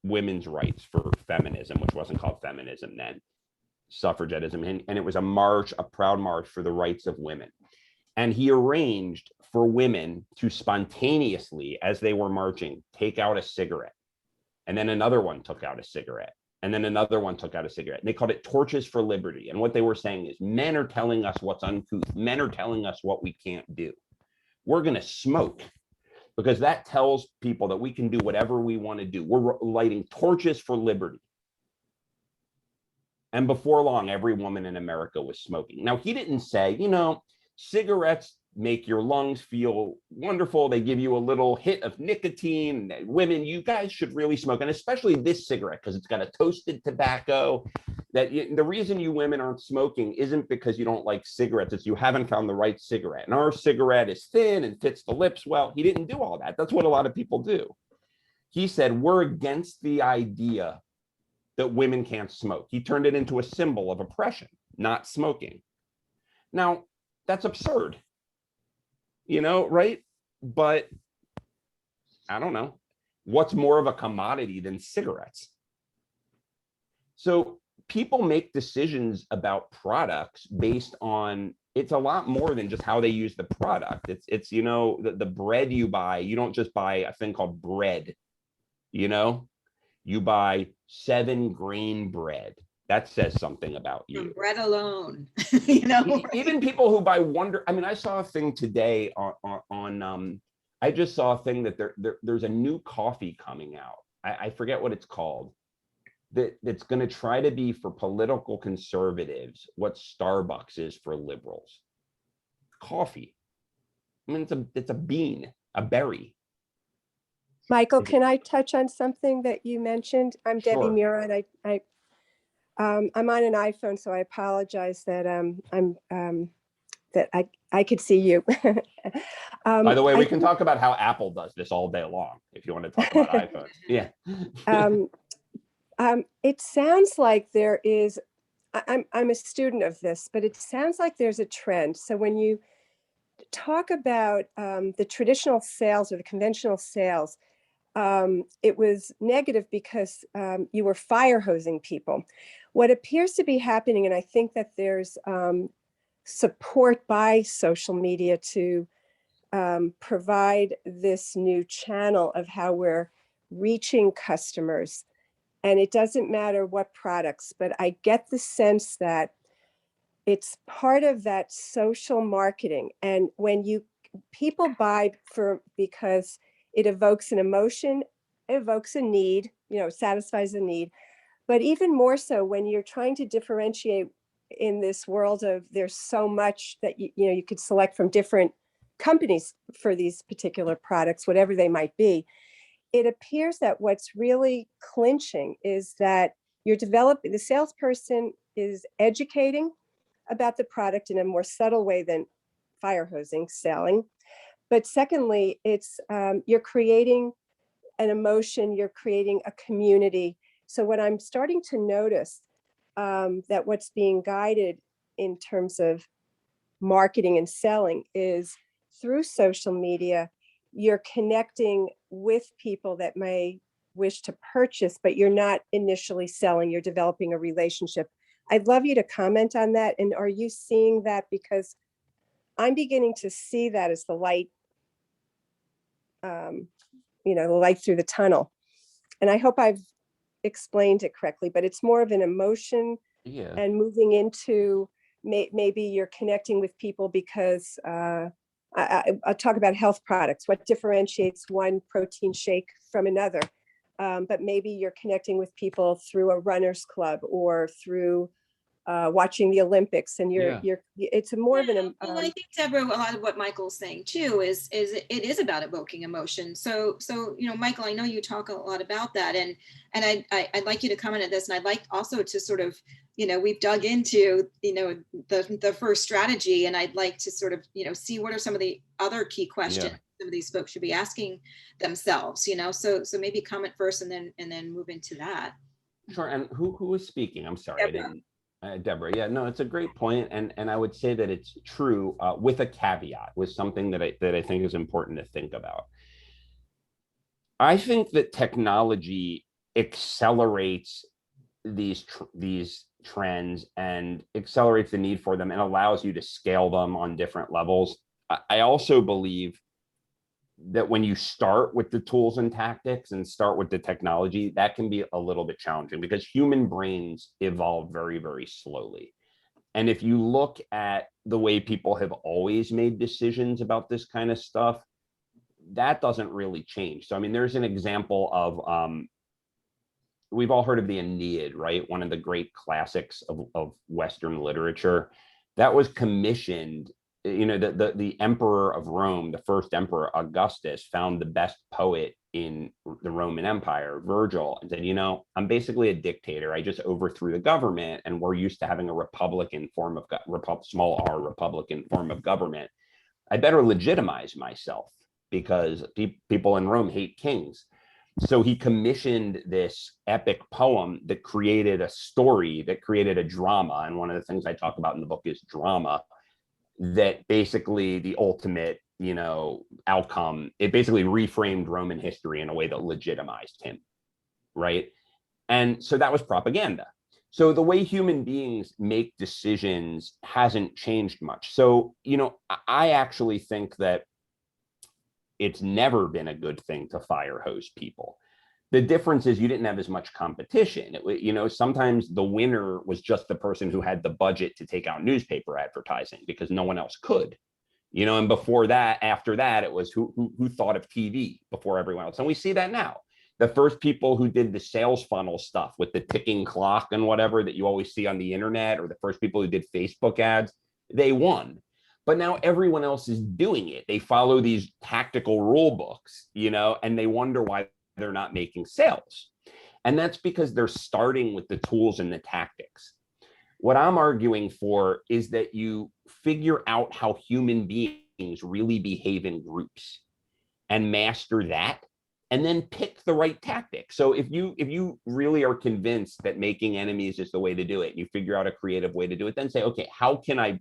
women's rights, for feminism, which wasn't called feminism then, suffragettism. And it was a proud march for the rights of women. And he arranged for women to spontaneously, as they were marching, take out a cigarette. And then another one took out a cigarette. And then another one took out a cigarette. And they called it Torches for Liberty. And what they were saying is, men are telling us what's uncouth. Men are telling us what we can't do. We're going to smoke because that tells people that we can do whatever we want to do. We're lighting torches for liberty. And before long, every woman in America was smoking. Now, he didn't say, you know, cigarettes make your lungs feel wonderful. They give you a little hit of nicotine. Women, you guys should really smoke, and especially this cigarette, because it's got a toasted tobacco. The reason you women aren't smoking isn't because you don't like cigarettes. It's you haven't found the right cigarette. And our cigarette is thin and fits the lips well. He didn't do all that. That's what a lot of people do. He said, we're against the idea that women can't smoke. He turned it into a symbol of oppression, not smoking. Now, that's absurd. You know, right? But I don't know. What's more of a commodity than cigarettes? So people make decisions about products based on, it's a lot more than just how they use the product. It's you know, the bread you buy, you don't just buy a thing called bread, you know? You buy 7-grain bread. That says something about you. Bread alone, you know. Even people who buy Wonder. I mean, I saw a thing today on I just saw a thing that there's a new coffee coming out. I forget what it's called. That's going to try to be for political conservatives what Starbucks is for liberals. Coffee. I mean, it's a bean, a berry. Michael, can I touch on something that you mentioned? I'm Debbie Sure. Mira, and I'm on an iPhone, so I apologize that that I could see you. By the way, we can talk about how Apple does this all day long if you want to talk about iPhones. Yeah. It sounds like there is. I'm a student of this, but it sounds like there's a trend. So when you talk about the traditional sales or the conventional sales, it was negative because you were fire hosing people. What appears to be happening, and I think that there's support by social media to provide this new channel of how we're reaching customers. And it doesn't matter what products, but I get the sense that it's part of that social marketing. And when people buy because it evokes an emotion, evokes a need, you know, satisfies a need. But even more so when you're trying to differentiate in this world of there's so much that you could select from different companies for these particular products, whatever they might be. It appears that what's really clinching is that the salesperson is educating about the product in a more subtle way than fire hosing selling. But secondly, it's you're creating an emotion, you're creating a community. So what I'm starting to notice that what's being guided in terms of marketing and selling is through social media, you're connecting with people that may wish to purchase, but you're not initially selling, you're developing a relationship. I'd love you to comment on that. And are you seeing that? Because I'm beginning to see that as the light, the light through the tunnel. And I hope I've explained it correctly, but it's more of an emotion and moving into maybe you're connecting with people because I'll talk about health products, what differentiates one protein shake from another. But maybe you're connecting with people through a runner's club or through watching the Olympics, and it's more of an. Well, I think, Deborah, a lot of what Michael's saying too is it is about evoking emotion. So Michael, I know you talk a lot about that, and I'd like you to comment on this, and I'd like also to sort of, we've dug into the first strategy, and I'd like to sort of see what are some of the other key questions some of these folks should be asking themselves. So maybe comment first, and then move into that. Sure. And who is speaking? I'm sorry, Deborah. I didn't. Deborah, yeah, no, it's a great point, and I would say that it's true with a caveat, with something that I think is important to think about. I think that technology accelerates these trends and accelerates the need for them and allows you to scale them on different levels. I also believe that when you start with the tools and tactics and start with the technology, that can be a little bit challenging because human brains evolve very, very slowly. And if you look at the way people have always made decisions about this kind of stuff, that doesn't really change. So, I mean, there's an example of, we've all heard of the Aeneid, right? One of the great classics of Western literature that was commissioned. You know, the emperor of Rome, the first emperor, Augustus, found the best poet in the Roman Empire, Virgil, and said, you know, I'm basically a dictator. I just overthrew the government, and we're used to having a republican form of small r republican form of government. I better legitimize myself because people in Rome hate kings. So he commissioned this epic poem that created a story, that created a drama. And one of the things I talk about in the book is drama. That basically the ultimate, you know, outcome, it basically reframed Roman history in a way that legitimized him, right? And so that was propaganda. So the way human beings make decisions hasn't changed much. So, you know, I actually think that it's never been a good thing to fire hose people. The difference is you didn't have as much competition. You know, sometimes the winner was just the person who had the budget to take out newspaper advertising because no one else could. You know, and before that, after that, it was who thought of TV before everyone else. And we see that now. The first people who did the sales funnel stuff with the ticking clock and whatever that you always see on the internet, or the first people who did Facebook ads, they won. But now everyone else is doing it. They follow these tactical rule books, you know, and they wonder why they're not making sales. And that's because they're starting with the tools and the tactics. What I'm arguing for is that you figure out how human beings really behave in groups and master that, and then pick the right tactic. So if you really are convinced that making enemies is the way to do it, and you figure out a creative way to do it, then say, okay, how can I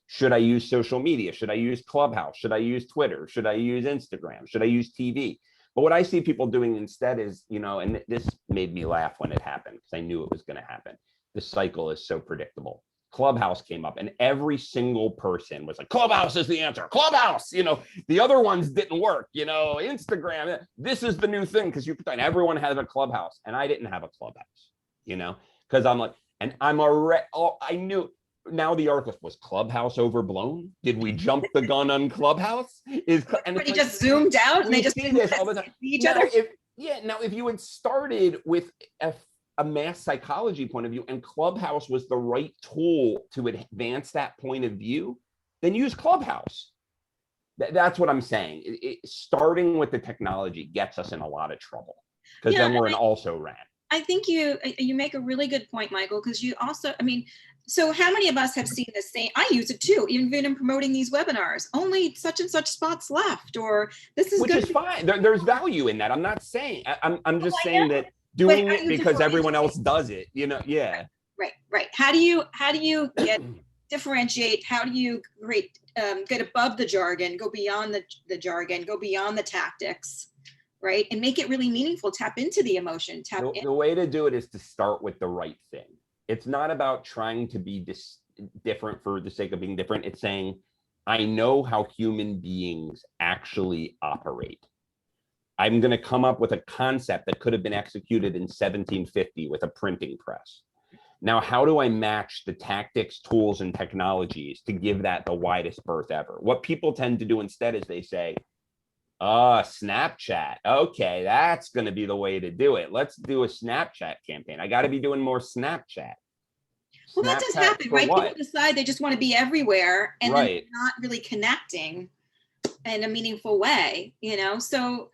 should I use social media? Should I use Clubhouse? Should I use Twitter? Should I use Instagram? Should I use TV? But what I see people doing instead is, you know, and this made me laugh when it happened because I knew it was going to happen. The cycle is so predictable. Clubhouse came up and every single person was like, Clubhouse is the answer. Clubhouse, you know, the other ones didn't work, you know, Instagram, this is the new thing because everyone has a Clubhouse and I didn't have a Clubhouse, you know, because I'm like, and I'm already, I knew. Now the arc was Clubhouse overblown? Did we jump the gun on Clubhouse? And everybody just zoomed out and they just see this all the time. See each other. Now if you had started with a mass psychology point of view and Clubhouse was the right tool to advance that point of view, then use Clubhouse. That's what I'm saying. Starting with the technology gets us in a lot of trouble because then we're an also-ran. I think you make a really good point, Michael, because you also, I mean, so how many of us have seen the same? I use it too, even in promoting these webinars. Only such and such spots left, or this is which good. Is fine. There's value in that. I'm not saying. I'm just saying that doing it because everyone else does it. You know, yeah. Right. How do you get differentiate? How do you get above the jargon, go beyond the jargon, go beyond the tactics? Right, and make it really meaningful. Tap into the emotion. The way to do it is to start with the right thing. It's not about trying to be different for the sake of being different. It's saying, I know how human beings actually operate. I'm going to come up with a concept that could have been executed in 1750 with a printing press. Now, how do I match the tactics, tools, and technologies to give that the widest berth ever? What people tend to do instead is they say, Snapchat. Okay, that's going to be the way to do it. Let's do a Snapchat campaign. I got to be doing more Snapchat. Well, that does happen, right? People decide they just want to be everywhere and then they're not really connecting in a meaningful way, you know? So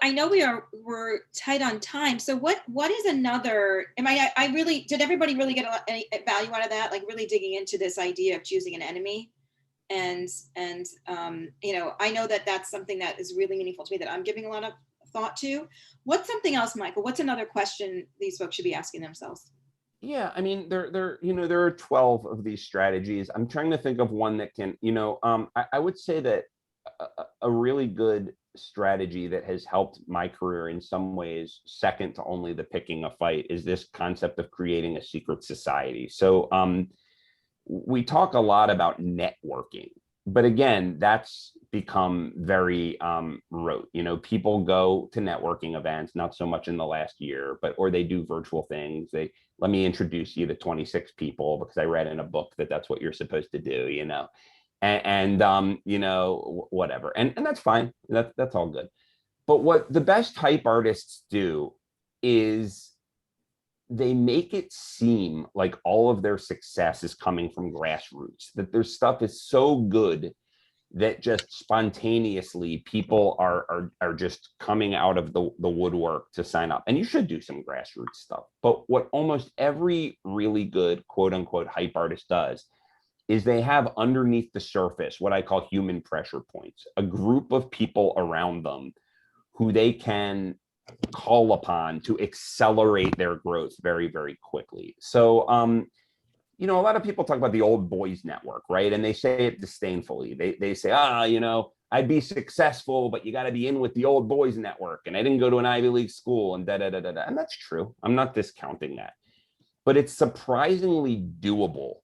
I know we're tight on time. So what is another, did everybody really get any value out of that? Like really digging into this idea of choosing an enemy? And you know, I know that that's something that is really meaningful to me that I'm giving a lot of thought to. What's something else, Michael? What's another question these folks should be asking themselves? Yeah, I mean, there are 12 of these strategies. I'm trying to think of one that can, you know, I would say that a really good strategy that has helped my career in some ways, second to only the picking a fight, is this concept of creating a secret society. So we talk a lot about networking, but again, that's become very rote. You know, people go to networking events, not so much in the last year, or they do virtual things. Let me introduce you to 26 people because I read in a book that that's what you're supposed to do, you know, and you know, whatever. And that's fine. That's all good. But what the best hype artists do is they make it seem like all of their success is coming from grassroots, that their stuff is so good that just spontaneously people are just coming out of the woodwork to sign up. And you should do some grassroots stuff. But what almost every really good quote unquote hype artist does is they have underneath the surface what I call human pressure points, a group of people around them who they can call upon to accelerate their growth very, very quickly. So, you know, a lot of people talk about the old boys network, right? And they say it disdainfully. They say, you know, I'd be successful, but you got to be in with the old boys network. And I didn't go to an Ivy League school and da-da-da-da-da. And that's true. I'm not discounting that. But it's surprisingly doable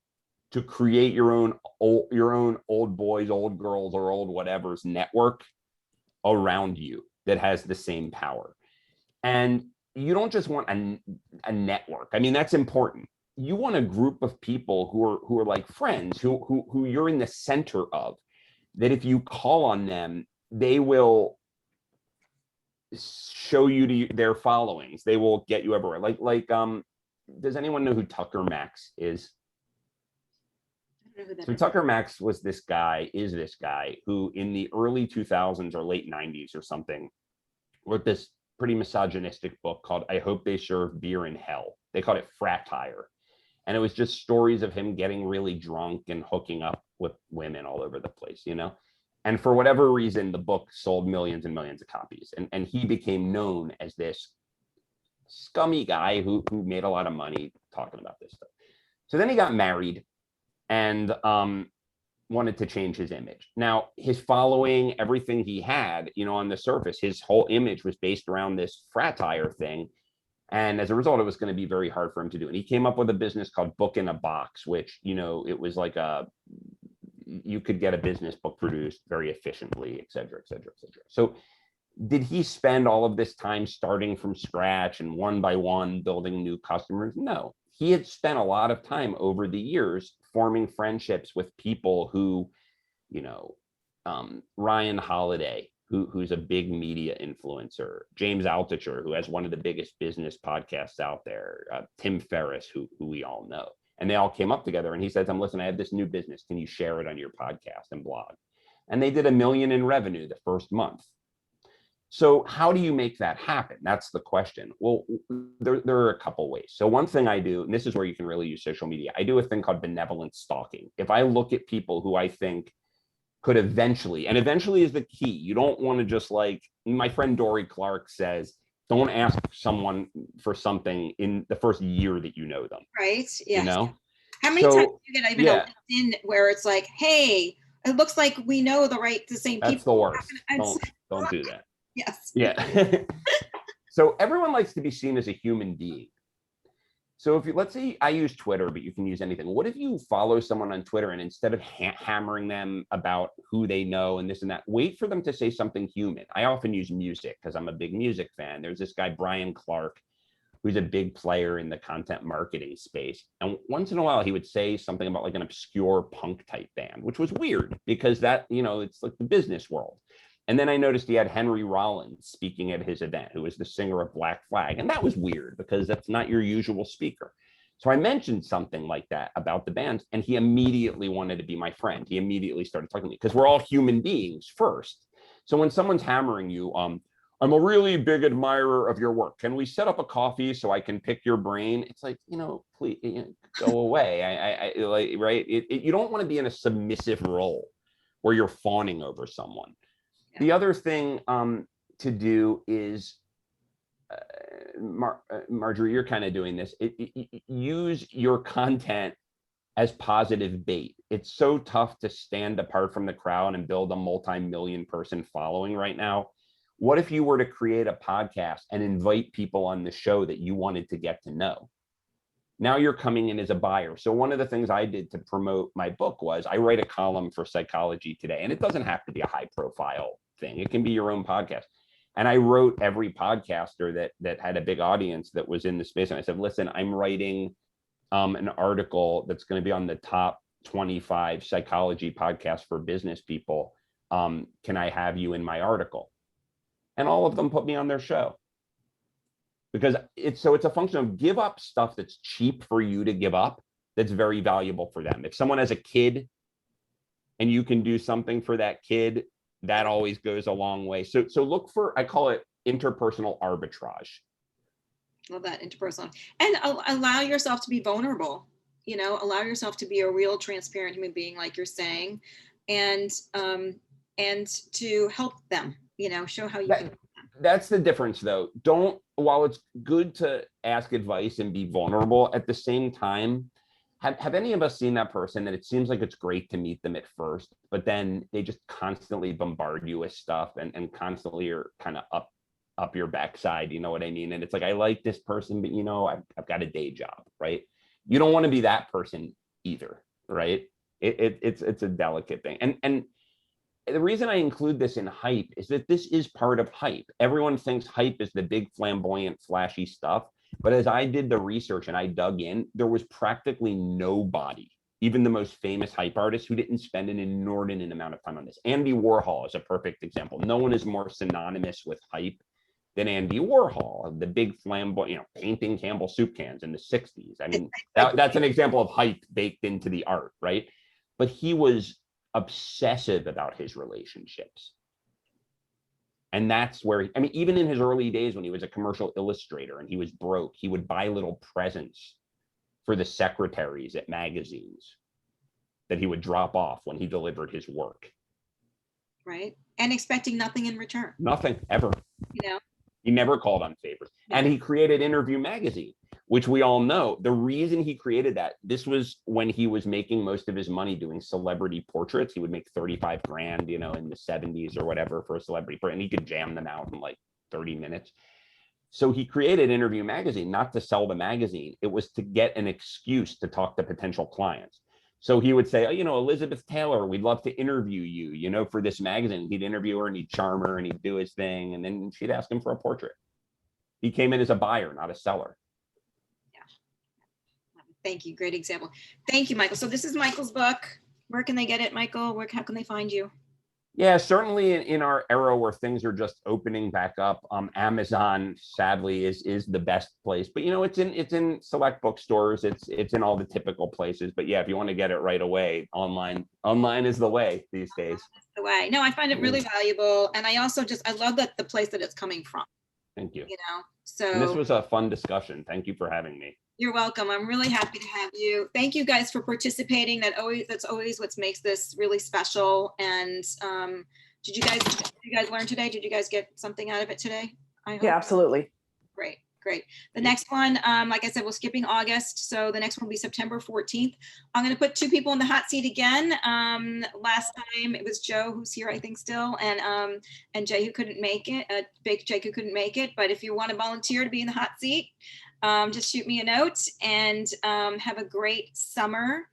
to create your own old boys, old girls, or old whatever's network around you that has the same power. And you don't just want a network. I mean, that's important. You want a group of people who are like friends, who you're in the center of, that if you call on them, they will show you to their followings. They will get you everywhere. Like does anyone know who Tucker Max is? So Tucker Max was this guy who in the early 2000s or late 90s or something wrote this pretty misogynistic book called I Hope They Serve Beer in Hell. They called it Fratire. And it was just stories of him getting really drunk and hooking up with women all over the place, you know? And for whatever reason, the book sold millions and millions of copies. And he became known as this scummy guy who made a lot of money talking about this stuff. So then he got married and wanted to change his image. Now, his following, everything he had, you know, on the surface, his whole image was based around this Fratire thing. And as a result, it was going to be very hard for him to do. And he came up with a business called Book in a Box, which, you know, it was like you could get a business book produced very efficiently, et cetera, et cetera, et cetera. So did he spend all of this time starting from scratch and one by one building new customers? No. He had spent a lot of time over the years forming friendships with people who, you know, Ryan Holiday, who's a big media influencer, James Altucher, who has one of the biggest business podcasts out there, Tim Ferriss, who we all know. And they all came up together and he said to them, listen, I have this new business. Can you share it on your podcast and blog? And they did $1 million in revenue the first month. So how do you make that happen? That's the question. Well, there are a couple ways. So one thing I do, and this is where you can really use social media, I do a thing called benevolent stalking. If I look at people who I think could eventually, and eventually is the key. You don't want to just like, my friend Dory Clark says, don't ask someone for something in the first year that you know them. Right. Yeah. You know? How many times do you get even a LinkedIn where it's like, hey, it looks like we know the same people. That's the worst. Don't do that. Yes. Yeah. So everyone likes to be seen as a human being. So if you, let's say I use Twitter, but you can use anything. What if you follow someone on Twitter and instead of hammering them about who they know and this and that, wait for them to say something human? I often use music because I'm a big music fan. There's this guy, Brian Clark, who's a big player in the content marketing space. And once in a while, he would say something about like an obscure punk type band, which was weird because that, you know, it's like the business world. And then I noticed he had Henry Rollins speaking at his event, who was the singer of Black Flag. And that was weird because that's not your usual speaker. So I mentioned something like that about the band, and he immediately wanted to be my friend. He immediately started talking to me because we're all human beings first. So when someone's hammering you, I'm a really big admirer of your work. Can we set up a coffee so I can pick your brain? It's like, you know, please, you know, go away. I like, right? You don't want to be in a submissive role where you're fawning over someone. Yeah. The other thing to do is, Marjorie, you're kind of doing this. Use your content as positive bait. It's so tough to stand apart from the crowd and build a multi-million person following right now. What if you were to create a podcast and invite people on the show that you wanted to get to know? Now you're coming in as a buyer. So one of the things I did to promote my book was I write a column for Psychology Today, and it doesn't have to be a high profile thing. It can be your own podcast. And I wrote every podcaster that had a big audience that was in the space. And I said, listen, I'm writing an article that's going to be on the top 25 psychology podcasts for business people. Can I have you in my article? And all of them put me on their show. Because it's a function of give up stuff that's cheap for you to give up, that's very valuable for them. If someone has a kid and you can do something for that kid, that always goes a long way. So look for, I call it interpersonal arbitrage. Love that, interpersonal. And allow yourself to be vulnerable, allow yourself to be a real transparent human being, like you're saying, and to help them, show how you can. That's the difference though. While it's good to ask advice and be vulnerable, at the same time, have any of us seen that person that it seems like it's great to meet them at first, but then they just constantly bombard you with stuff and constantly are kind of up your backside, you know what I mean? And it's like, I like this person, but I've got a day job, right? You don't want to be that person either, right? It's a delicate thing. And the reason I include this in hype is that this is part of hype. Everyone thinks hype is the big flamboyant, flashy stuff. But as I did the research and I dug in, there was practically nobody, even the most famous hype artists, who didn't spend an inordinate amount of time on this. Andy Warhol is a perfect example. No one is more synonymous with hype than Andy Warhol, the big flamboyant, painting Campbell soup cans in the 60s. I mean, that's an example of hype baked into the art, right? But he was obsessive about his relationships. And that's where, even in his early days when he was a commercial illustrator and he was broke, he would buy little presents for the secretaries at magazines that he would drop off when he delivered his work. Right. And expecting nothing in return. Nothing, ever. He never called on favors. And he created Interview Magazine, which we all know. The reason he created that, this was when he was making most of his money doing celebrity portraits. He would make 35 grand, in the 70s or whatever for a celebrity portrait, and he could jam them out in like 30 minutes. So he created Interview Magazine, not to sell the magazine. It was to get an excuse to talk to potential clients. So he would say, Elizabeth Taylor, we'd love to interview you, for this magazine. He'd interview her and he'd charm her and he'd do his thing. And then she'd ask him for a portrait. He came in as a buyer, not a seller. Yeah. Thank you. Great example. Thank you, Michael. So this is Michael's book. Where can they get it, Michael? How can they find you? Yeah, certainly in our era where things are just opening back up, Amazon sadly is the best place. But it's in select bookstores. It's in all the typical places. But yeah, if you want to get it right away, online is the way these days. That's the way. No, I find it really valuable, and I also I love that the place that it's coming from. Thank you. So and this was a fun discussion. Thank you for having me. You're welcome. I'm really happy to have you. Thank you guys for participating. That's always what makes this really special. And did you guys learn today? Did you guys get something out of it today? I hope. Yeah, absolutely. Great. The next one, like I said, we're skipping August. So the next one will be September 14th. I'm going to put 2 people in the hot seat again. Last time it was Joe, who's here, I think still, and Jay, who couldn't make it, Big Jake, who couldn't make it. But if you want to volunteer to be in the hot seat, just shoot me a note, and have a great summer.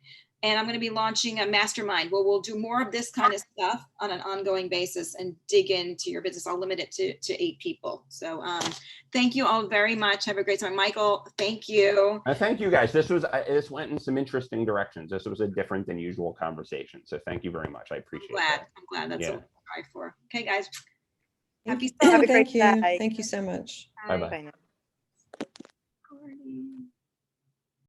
And I'm going to be launching a mastermind where we'll do more of this kind of stuff on an ongoing basis and dig into your business. I'll limit it to 8 people. So thank you all very much. Have a great summer. Michael, thank you. Thank you guys. This went in some interesting directions. This was a different than usual conversation. So thank you very much. I appreciate it. I'm glad that's what I strive for. Okay, guys. Happy Have a Thank great you. day. Thank you so much. Bye-bye. Bye now.